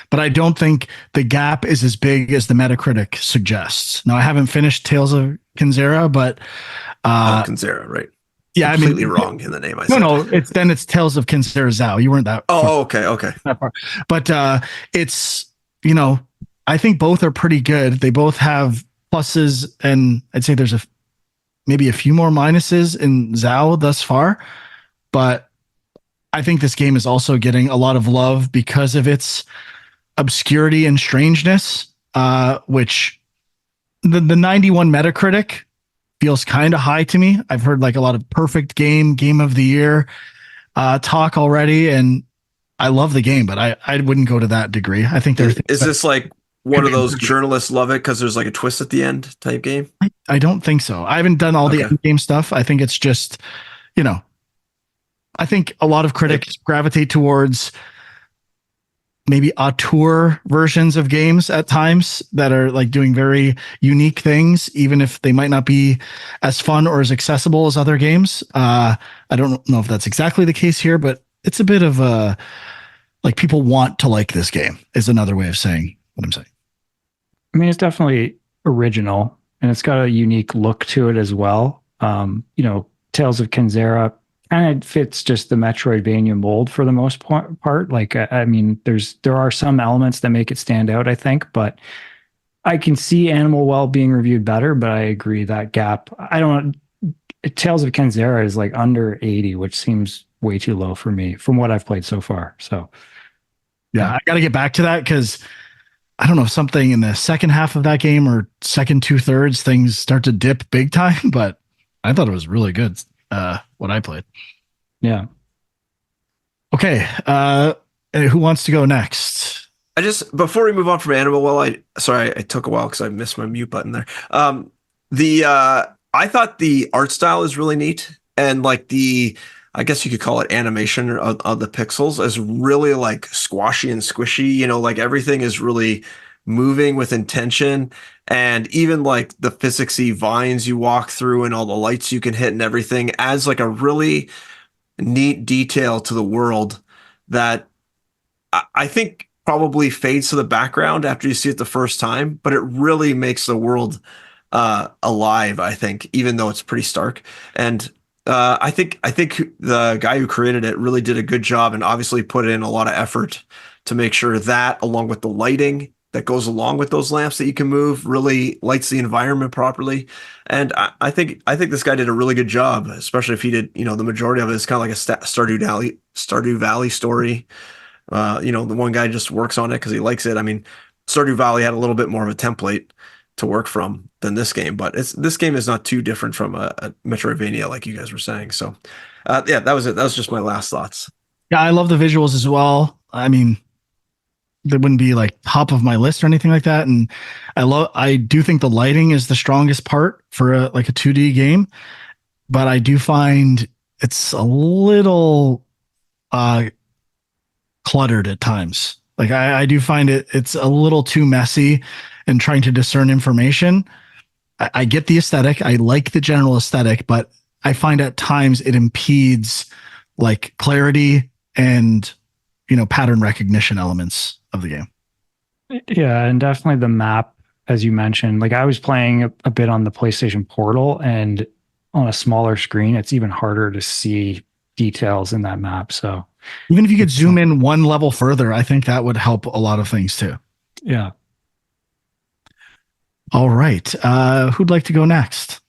but I don't think the gap is as big as the Metacritic suggests. Now, I haven't finished Tales of Kinzera, but Kinzera, right? Yeah, completely wrong in the name. I said. No, it's Tales of Kinzera Zhao. You weren't that. Oh, okay. That far. But it's I think both are pretty good. They both have pluses, and I'd say there's maybe a few more minuses in Zhao thus far. But I think this game is also getting a lot of love because of its obscurity and strangeness, which the 91 Metacritic feels kind of high to me. I've heard like a lot of perfect game of the year talk already, and I love the game, but I wouldn't go to that degree. I think there's is this like one of those journalists love it because there's like a twist at the end type game? I don't think so. I haven't done all the end game stuff. I think it's just, I think a lot of critics gravitate towards maybe auteur versions of games at times that are like doing very unique things, even if they might not be as fun or as accessible as other games. I don't know if that's exactly the case here, but it's a bit of a, like, people want to like this game is another way of saying what I'm saying. I mean, it's definitely original and it's got a unique look to it as well. Tales of Kinzera kind of fits just the Metroidvania mold for the most part. Like, I mean, there are some elements that make it stand out, I think, but I can see Animal Well being reviewed better, but I agree that gap. Tales of Kinzera is like under 80, which seems way too low for me from what I've played so far. So Yeah, I got to get back to that because I don't know, something in the second half of that game or second 2/3, things start to dip big time, but I thought it was really good, what I played. Yeah. Okay, who wants to go next? Before we move on from Animal, well, I took a while because I missed my mute button there. I thought the art style is really neat, and like I guess you could call it animation of the pixels is really like squashy and squishy. You know, like everything is really moving with intention, and even like the physicsy vines you walk through and all the lights you can hit and everything adds like a really neat detail to the world that I think probably fades to the background after you see it the first time, but it really makes the world alive, I think, even though it's pretty stark. And I think the guy who created it really did a good job and obviously put in a lot of effort to make sure that, along with the lighting that goes along with those lamps that you can move, really lights the environment properly. And I think this guy did a really good job, especially if he did, you know, the majority of it is kind of like a Stardew Valley story. You know, the one guy just works on it because he likes it. I mean, Stardew Valley had a little bit more of a template to work from than this game, but this game is not too different from a Metroidvania, like you guys were saying. So, yeah, that was it. That was just my last thoughts. Yeah, I love the visuals as well. I mean, they wouldn't be like top of my list or anything like that. And I do think the lighting is the strongest part for a 2D game, but I do find it's a little cluttered at times. Like I do find it's a little too messy and trying to discern information. I get the aesthetic. I like the general aesthetic, but I find at times it impedes like clarity and, you know, pattern recognition elements of the game. Yeah, and definitely the map, as you mentioned. Like I was playing a bit on the PlayStation Portal, and on a smaller screen, it's even harder to see details in that map. So even if you could zoom in one level further, I think that would help a lot of things too. Yeah. All right. Who'd like to go next?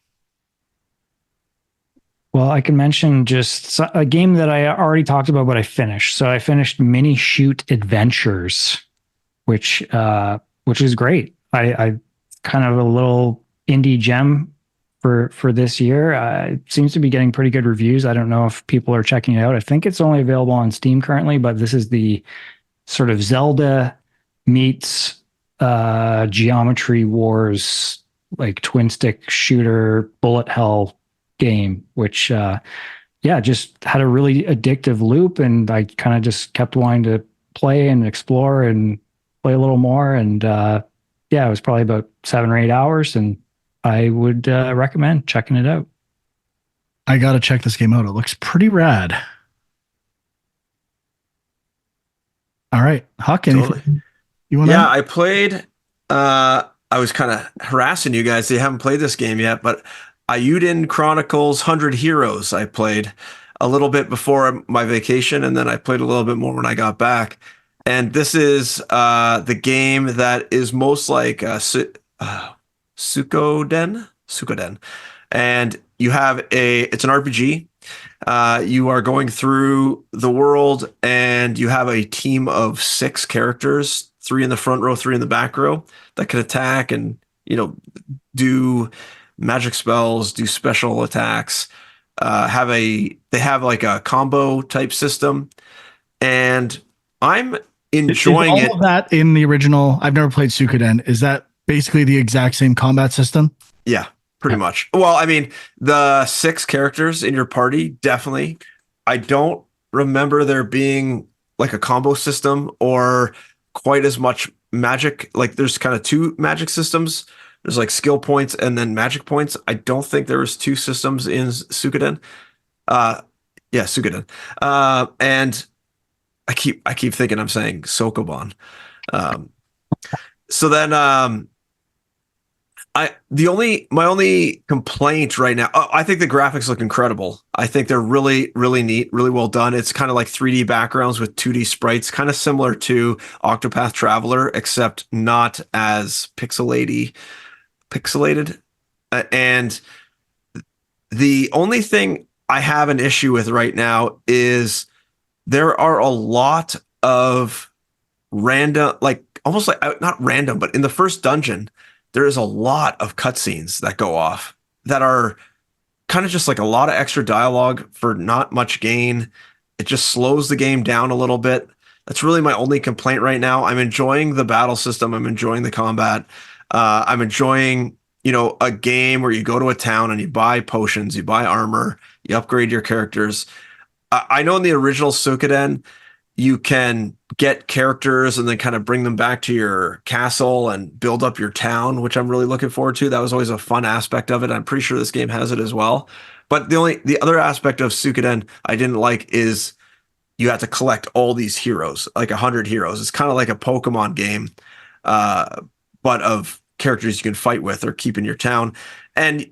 Well, I can mention just a game that I already talked about, but I finished. So I finished Mini Shoot Adventures, which is great. I kind of a little indie gem for this year. It seems to be getting pretty good reviews. I don't know if people are checking it out. I think it's only available on Steam currently, but this is the sort of Zelda meets Geometry Wars, like twin stick shooter bullet hell game, which just had a really addictive loop, and I kind of just kept wanting to play and explore and play a little more. And it was probably about 7 or 8 hours, and I would recommend checking it out. I gotta check this game out. It looks pretty rad. All right, Huck, anything Totally. you want? Yeah, I played. I was kind of harassing you guys. You haven't played this game yet, but Eiyuden Chronicles 100 Heroes. I played a little bit before my vacation, and then I played a little bit more when I got back. And this is the game that is most like Suikoden, and it's an RPG. You are going through the world, and you have a team of 6 characters, 3 in the front row, 3 in the back row, that can attack and, you know, do magic spells, do special attacks. They have like a combo type system, and I'm enjoying is all of that in the original? I've never played Suikoden. Is that basically the exact same combat system? Yeah, pretty much. Well, I mean, the 6 characters in your party, definitely. I don't remember there being like a combo system or quite as much magic. Like there's kind of 2 magic systems. There's like skill points and then magic points. I don't think there was 2 systems in Suikoden. Suikoden. And I keep thinking I'm saying Sokoban. So then my only complaint right now, I think the graphics look incredible. I think they're really, really neat, really well done. It's kind of like 3D backgrounds with 2D sprites, kind of similar to Octopath Traveler, except not as pixelated. And the only thing I have an issue with right now is there are a lot of random, like almost like not random, but in the first dungeon, there is a lot of cutscenes that go off that are kind of just like a lot of extra dialogue for not much gain. It just slows the game down a little bit. That's really my only complaint right now. I'm enjoying the battle system. I'm enjoying the combat. I'm enjoying, a game where you go to a town and you buy potions, you buy armor, you upgrade your characters. I know in the original Suikoden, you can get characters and then kind of bring them back to your castle and build up your town, which I'm really looking forward to. That was always a fun aspect of it. I'm pretty sure this game has it as well. But the other aspect of Suikoden I didn't like is you have to collect all these heroes, like 100 heroes. It's kind of like a Pokemon game, but of characters you can fight with or keep in your town. And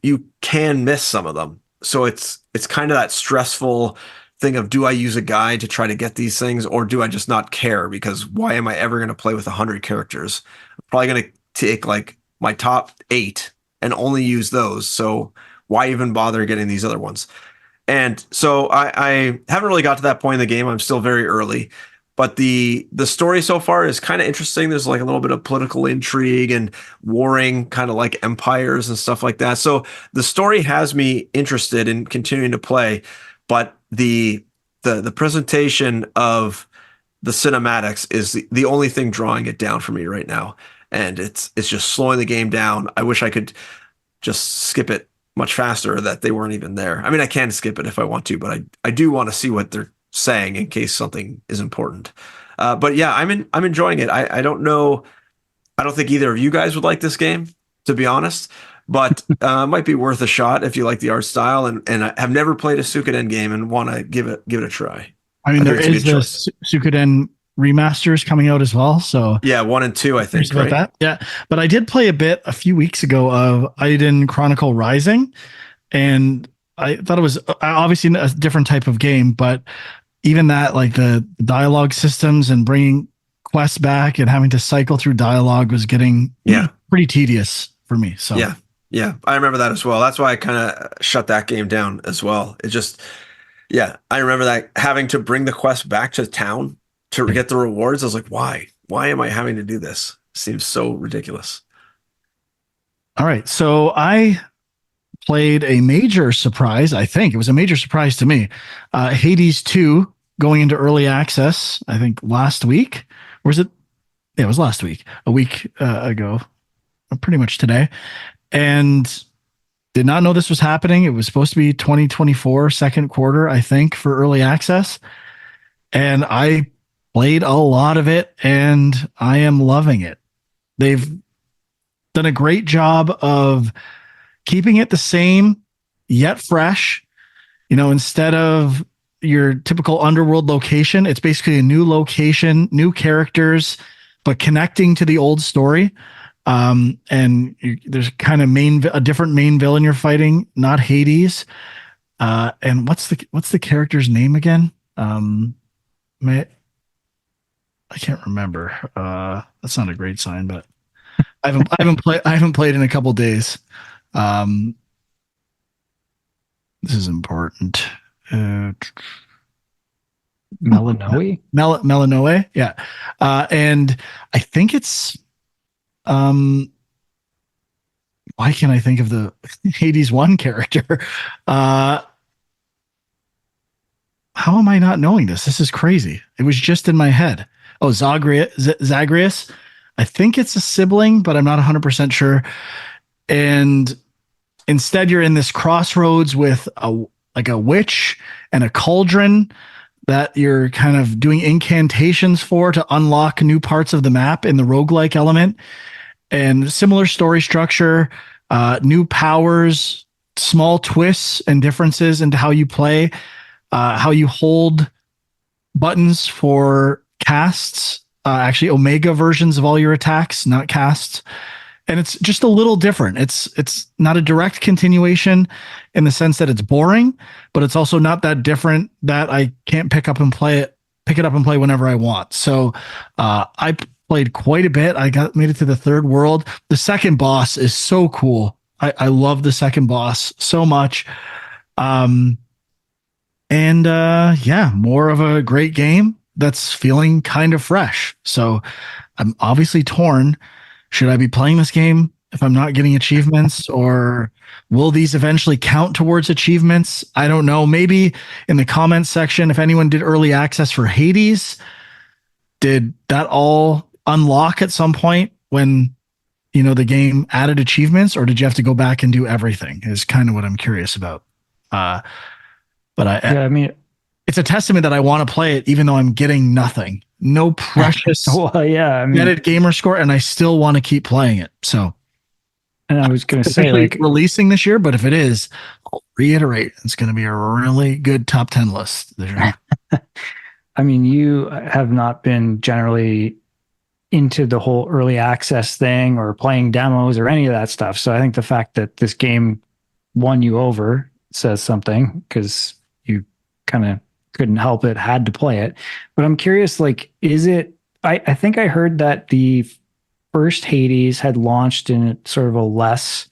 you can miss some of them. So it's kind of that stressful thing of, do I use a guide to try to get these things, or do I just not care? Because why am I ever going to play with 100 characters? I'm probably going to take like my top 8 and only use those. So why even bother getting these other ones? And so I haven't really got to that point in the game. I'm still very early, but the story so far is kind of interesting. There's like a little bit of political intrigue and warring kind of like empires and stuff like that. So the story has me interested in continuing to play, but the presentation of the cinematics is the only thing drawing it down for me right now. And it's just slowing the game down. I wish I could just skip it much faster, that they weren't even there. I mean, I can skip it if I want to, but I do want to see what they're saying in case something is important. But yeah, I'm enjoying it. I don't know. I don't think either of you guys would like this game, to be honest, but it might be worth a shot if you like the art style and I have never played a Suikoden game and want to give it a try. I mean, there is the Suikoden remasters coming out as well. So yeah, 1 and 2, I think. About that. Yeah, but I did play a bit a few weeks ago of Eiyuden Chronicle Rising, and I thought it was obviously a different type of game, but even that, like the dialogue systems and bringing quests back and having to cycle through dialogue was getting pretty tedious for me. So yeah, I remember that as well. That's why I kind of shut that game down as well. It just, I remember that having to bring the quest back to town to get the rewards. I was like, why am I having to do this? It seems so ridiculous. All right. So I played a major surprise. I think it was a major surprise to me. Hades 2 going into early access, I think last week. Or was it? Yeah, it was last week, a week ago, pretty much today. And did not know this was happening. It was supposed to be 2024 second quarter, I think, for early access. And I played a lot of it and I am loving it. They've done a great job of keeping it the same yet fresh. Instead of your typical underworld location, it's basically a new location, new characters, but connecting to the old story. There's kind of a different main villain you're fighting, not Hades. And what's the character's name again? I can't remember. That's not a great sign, but I haven't played in a couple days. This is important. Melanoe? Melanoe, yeah. And I think it's why can't I think of the Hades 1 character? How am I not knowing this? This is crazy. It was just in my head. Oh, Zagreus. I think it's a sibling, but I'm not 100% sure. And instead, you're in this crossroads with a witch and a cauldron that you're kind of doing incantations to unlock new parts of the map in the roguelike element. And similar story structure, new powers, small twists and differences into how you play, how you hold buttons for casts, actually omega versions of all your attacks, not casts. And it's just a little different. It's not a direct continuation in the sense that it's boring, but it's also not that different that I can't pick it up and play whenever I want. So I played quite a bit. I made it to the third world. The second boss is so cool. I love the second boss so much. More of a great game. that's feeling kind of fresh. So I'm obviously torn. Should I be playing this game if I'm not getting achievements, or will these eventually count towards achievements? I don't know. Maybe in the comments section, if anyone did early access for Hades, did that all unlock at some point when, the game added achievements, or did you have to go back and do everything? Is kind of what I'm curious about. But I mean, it's a testament that I want to play it, even though I'm getting nothing. No precious well, yeah, I mean, netted gamer score, and I still want to keep playing it. So, and I was going to say, officially like, releasing this year, but if it is, I'll reiterate, it's going to be a really good top 10 list this year. I mean, you have not been generally into the whole early access thing or playing demos or any of that stuff. So I think the fact that this game won you over says something, because you kind of couldn't help it, had to play it. But I'm curious, like, is it, I think I heard that the first Hades had launched in sort of a less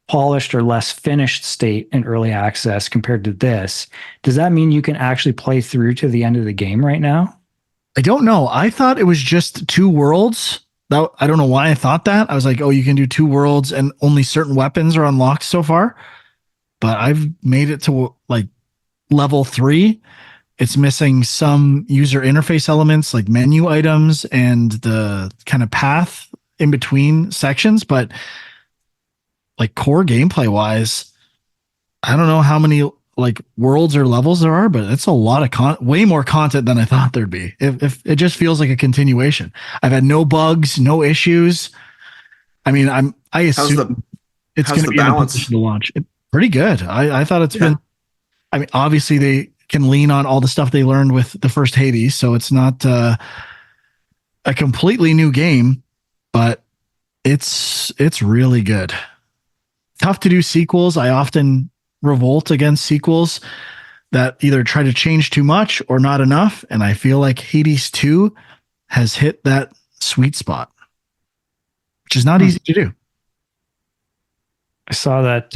polished or less finished state in early access compared to this. Does that mean you can actually play through to the end of the game right now? I don't know. I thought it was just 2 worlds. I don't know why I thought that. I was like, oh, you can do 2 worlds and only certain weapons are unlocked so far. But I've made it to like level 3. It's missing some user interface elements like menu items and the kind of path in between sections. But like core gameplay wise, I don't know how many like worlds or levels there are, but it's a lot of way more content than I thought there'd be. If it just feels like a continuation. I've had no bugs, no issues. I mean, I assume it's going to be in a position to launch. Pretty good. I thought it's been. I mean, obviously they can lean on all the stuff they learned with the first Hades, so it's not a completely new game, but it's really good. Tough to do sequels. I often revolt against sequels that either try to change too much or not enough, and I feel like Hades 2 has hit that sweet spot, which is not easy to do. I saw that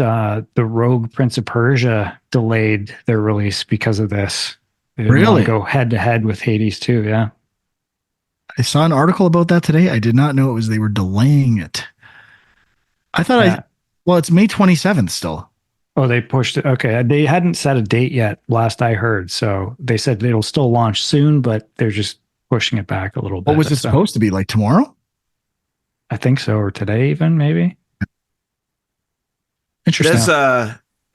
the Rogue Prince of Persia delayed their release because of this. They didn't want to go head to head with Hades 2. Yeah. I saw an article about that today. I did not know they were delaying it. I thought well, it's May 27th still. Oh, they pushed it. Okay. They hadn't set a date yet, last I heard. So they said it'll still launch soon, but they're just pushing it back a little bit. What was it supposed to be, like tomorrow? I think so, or today even, maybe. Interesting.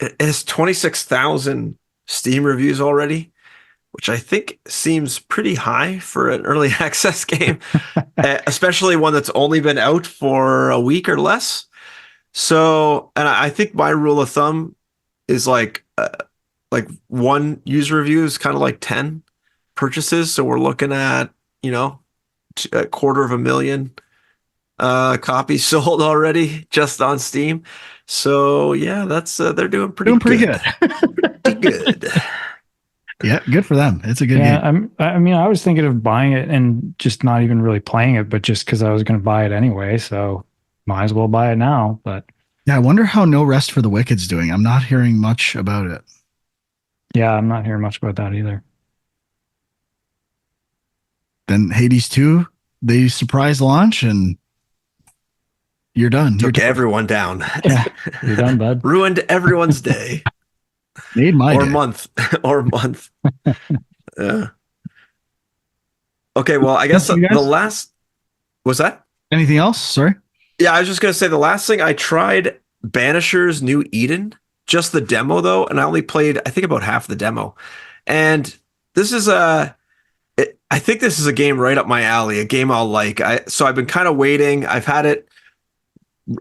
It has 26,000 Steam reviews already, which I think seems pretty high for an early access game, especially one that's only been out for a week or less. So, and I think my rule of thumb is like one user review is kind of like 10 purchases. So we're looking at, a 250,000 copies sold already just on Steam. So yeah, that's they're doing pretty good. Pretty good. Yeah, good for them. It's a good game. I mean, I was thinking of buying it and just not even really playing it, but just because I was going to buy it anyway, so might as well buy it now. But yeah, I wonder how No Rest for the Wicked's doing. I'm not hearing much about it. Yeah, I'm not hearing much about that either. Then Hades 2, they surprise launch and you're done. Took everyone down. Yeah, you're done, bud. Ruined everyone's day. Made my day. Month. Yeah. Okay, well, I guess the last... Was that? Anything else? Sorry? Yeah, I was just going to say the last thing, I tried Banisher's New Eden, just the demo, though, and I only played, I think, about half the demo. And this is I think this is a game right up my alley, a game I'll like. So I've been kind of waiting. I've had it.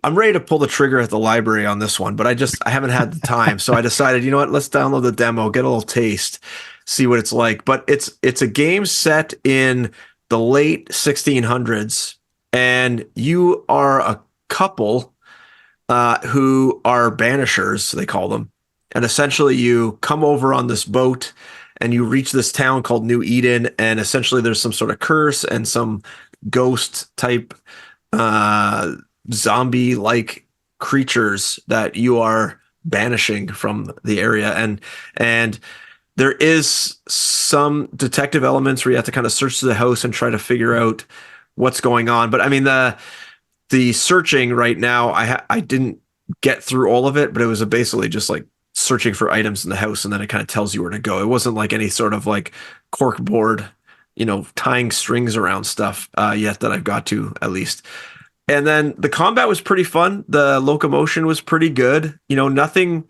I'm ready to pull the trigger at the library on this one, but I haven't had the time. So I decided, you know what, let's download the demo, get a little taste, see what it's like. But it's a game set in the late 1600s, and you are a couple who are banishers, they call them. And essentially you come over on this boat and you reach this town called New Eden, and essentially there's some sort of curse and some ghost type zombie-like creatures that you are banishing from the area, and there is some detective elements where you have to kind of search the house and try to figure out what's going on. But I mean, the searching right now, I didn't get through all of it, but it was basically just like searching for items in the house, and then it kind of tells you where to go. It wasn't like any sort of like cork board, tying strings around stuff yet that I've got to, at least. And then the combat was pretty fun. The locomotion was pretty good. Nothing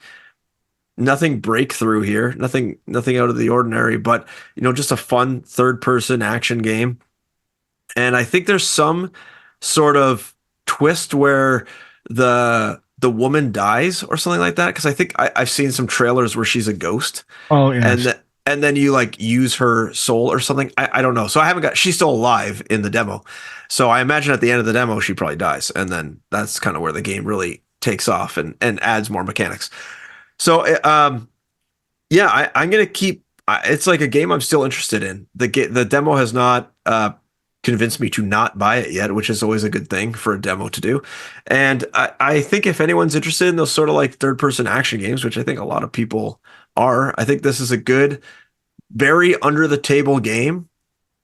breakthrough here. Nothing out of the ordinary, but just a fun third person action game. And I think there's some sort of twist where the woman dies or something like that, because I think I've seen some trailers where she's a ghost. Oh yeah. And then you like use her soul or something. I don't know. So she's still alive in the demo. So I imagine at the end of the demo, she probably dies. And then that's kind of where the game really takes off and adds more mechanics. So, yeah, I'm going to keep, it's like a game I'm still interested in. The demo has not convinced me to not buy it yet, which is always a good thing for a demo to do. And I think if anyone's interested in those sort of like third person action games, which I think a lot of people are, I think this is a good, very under the table game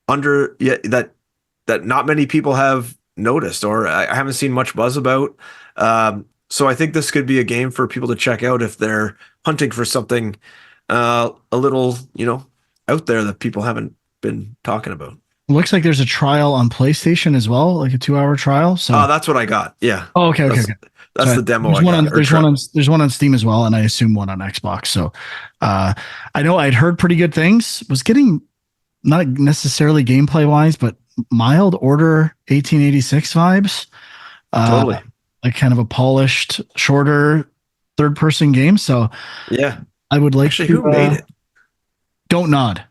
that not many people have noticed, or I haven't seen much buzz about. So I think this could be a game for people to check out if they're hunting for something a little, out there that people haven't been talking about. It looks like there's a trial on PlayStation as well, like a 2-hour trial. So that's what I got. Yeah. Oh, okay. That's So the demo. There's one on Steam as well, and I assume one on Xbox. So I know I'd heard pretty good things. Was getting not necessarily gameplay wise, but mild Order 1886 vibes. Totally. Like kind of a polished, shorter third person game. So yeah, I would like actually, to, who made it? Don't Nod.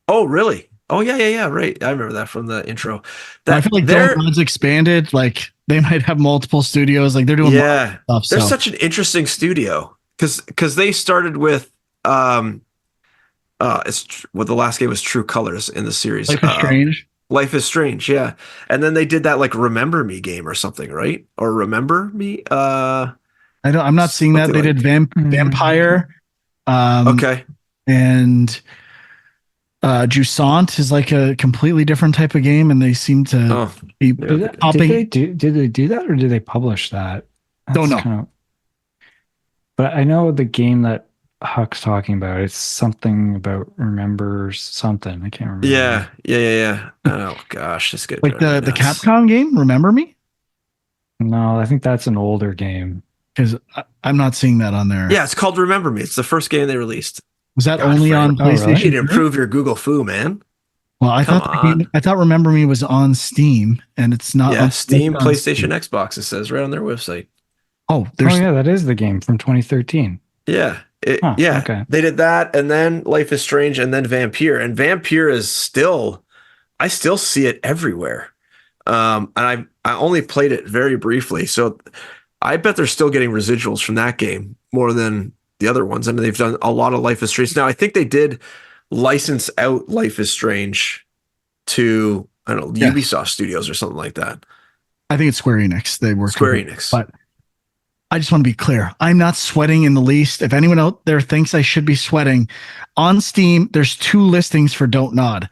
Oh, really? Oh, yeah. Right. I remember that from the intro. I feel like Don't Nod's expanded. Like they might have multiple studios. Like they're doing stuff. They're So. Such an interesting studio because they started with the last game was True Colors in the series. Life is Strange. Life is Strange, yeah. And then they did that like Remember Me game or something, right? Or Remember Me? I'm not seeing that. They did Vampire. Okay. And Jusant is like a completely different type of game, and they seem to be popping. Did they do that, or did they publish that? Don't know. But I know the game that Huck's talking about, it's something about remembers something. I can't remember. Yeah. Oh gosh, this good. Like the Capcom game, Remember Me? No, I think that's an older game. Because I'm not seeing that on there. Yeah, it's called Remember Me. It's the first game they released. Was that only on PlayStation? You need to improve your Google Foo, man. Well, I thought Remember Me was on Steam, and it's not. Yeah, Steam, PlayStation, Xbox. It says right on their website. That is the game from 2013. Yeah. Okay. They did that, and then Life is Strange, and then Vampire. And Vampire is I still see it everywhere. And I only played it very briefly, so I bet they're still getting residuals from that game more than the other ones. I mean, they've done a lot of Life is Strange. Now, I think they did license out Life is Strange to, I don't know, Ubisoft Studios or something like that. I think it's Square Enix. They work Square Enix. But I just want to be clear. I'm not sweating in the least. If anyone out there thinks I should be sweating, on Steam, there's 2 listings for Don't Nod.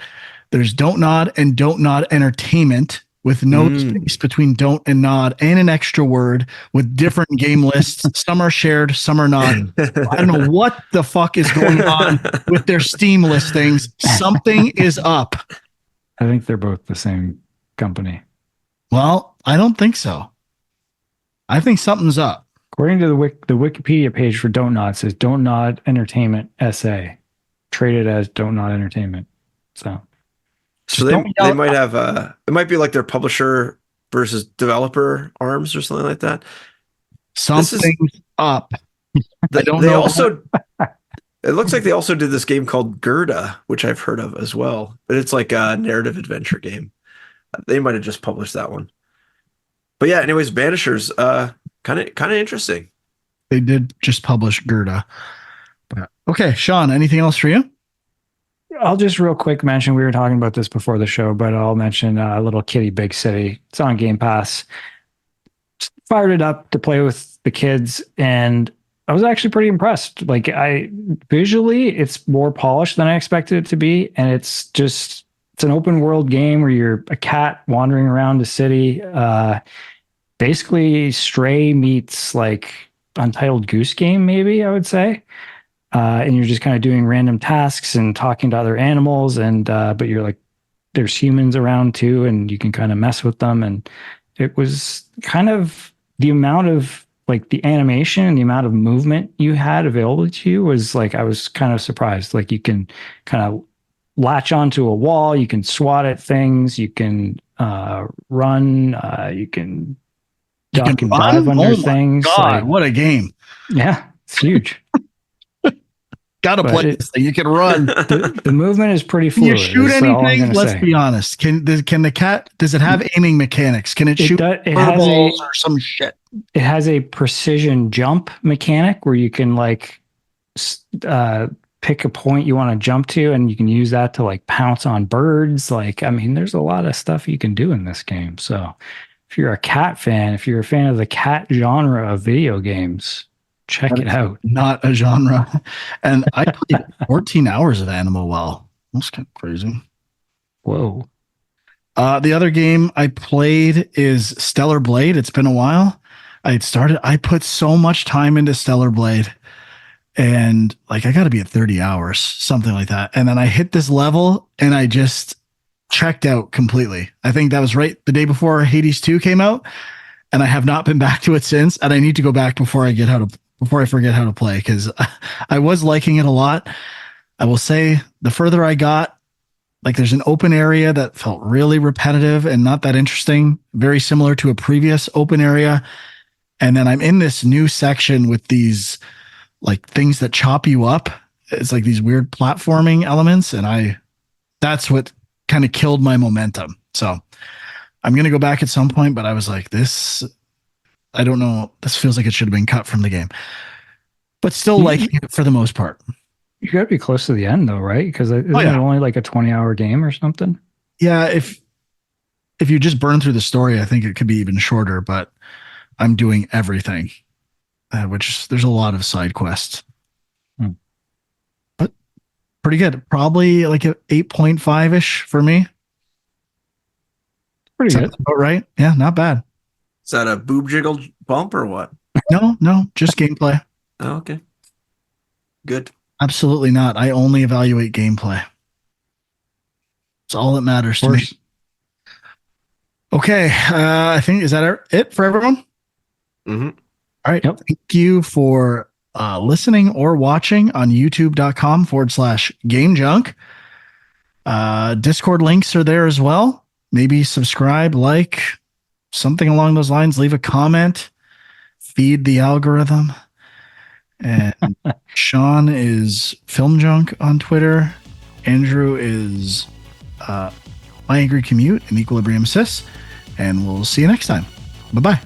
There's Don't Nod and Don't Nod Entertainment, with no space between don't and nod, and an extra word with different game lists. Some are shared, some are not. I don't know what the fuck is going on with their Steam listings. Something is up. I think they're both the same company. Well, I don't think so. I think something's up. According to the Wikipedia page for Don't Nod, it says Don't Nod Entertainment SA, traded as Don't Nod Entertainment. So they might have it might be like their publisher versus developer arms or something like that. Something's up. I don't know. It looks like they also did this game called Gerda, which I've heard of as well. But it's like a narrative adventure game. They might have just published that one. But yeah, anyways, Banishers, kind of interesting. They did just publish Gerda. Okay, Sean, anything else for you? I'll just real quick mention, we were talking about this before the show, but I'll mention Little Kitty Big City. It's on Game Pass. Just fired it up to play with the kids, and I was actually pretty impressed. Like visually, it's more polished than I expected it to be, and it's an open world game where you're a cat wandering around the city. Basically, Stray meets like Untitled Goose Game, maybe I would say. And you're just kind of doing random tasks and talking to other animals, and but you're like, there's humans around too, and you can kind of mess with them. And it was kind of the amount of like the animation and the amount of movement you had available to you was like, I was kind of surprised. Like you can kind of latch onto a wall, you can swat at things, you can run, you can duck and dive under things. God, like, what a game. Yeah, it's huge. Gotta play this thing. You can run. The movement is pretty Can fluid. you shoot anything? Let's be honest. Can the cat, does it have aiming mechanics? Can it shoot balls or some shit? It has a precision jump mechanic where you can like pick a point you want to jump to, and you can use that to like pounce on birds. Like, I mean, there's a lot of stuff you can do in this game. So if you're a cat fan, if you're a fan of the cat genre of video games, check it out. Not a genre. And I played 14 hours of Animal Well. That's kind of crazy. Whoa. The other game I played is Stellar Blade. It's been a while. I put so much time into Stellar Blade, and like I got to be at 30 hours, something like that. And then I hit this level and I just checked out completely. I think that was right the day before Hades 2 came out, and I have not been back to it since. And I need to go back before I forget how to play, because I was liking it a lot. I will say the further I got, like there's an open area that felt really repetitive and not that interesting, very similar to a previous open area. And then I'm in this new section with these like things that chop you up. It's like these weird platforming elements. And that's what kind of killed my momentum. So I'm going to go back at some point, but I was like, I don't know. This feels like it should have been cut from the game, but still liking it for the most part. You got to be close to the end though, right? Because isn't it only like a 20-hour game or something? Yeah. If you just burn through the story, I think it could be even shorter, but I'm doing everything, which there's a lot of side quests, but pretty good. Probably like an 8.5-ish for me. Pretty good. About right. Yeah. Not bad. Is that a boob jiggle bump or what? No, just gameplay. Oh, okay. Good. Absolutely not. I only evaluate gameplay. It's all that matters to me. Okay. I think, is that it for everyone? Mm-hmm. All right. Yep. Thank you for listening or watching on youtube.com/GameJunk. Discord links are there as well. Maybe subscribe, like, something along those lines. Leave a comment. Feed the algorithm. And Sean is Film Junk on Twitter. Andrew is My Angry Commute and Equilibrium Sis. And we'll see you next time. Bye-bye.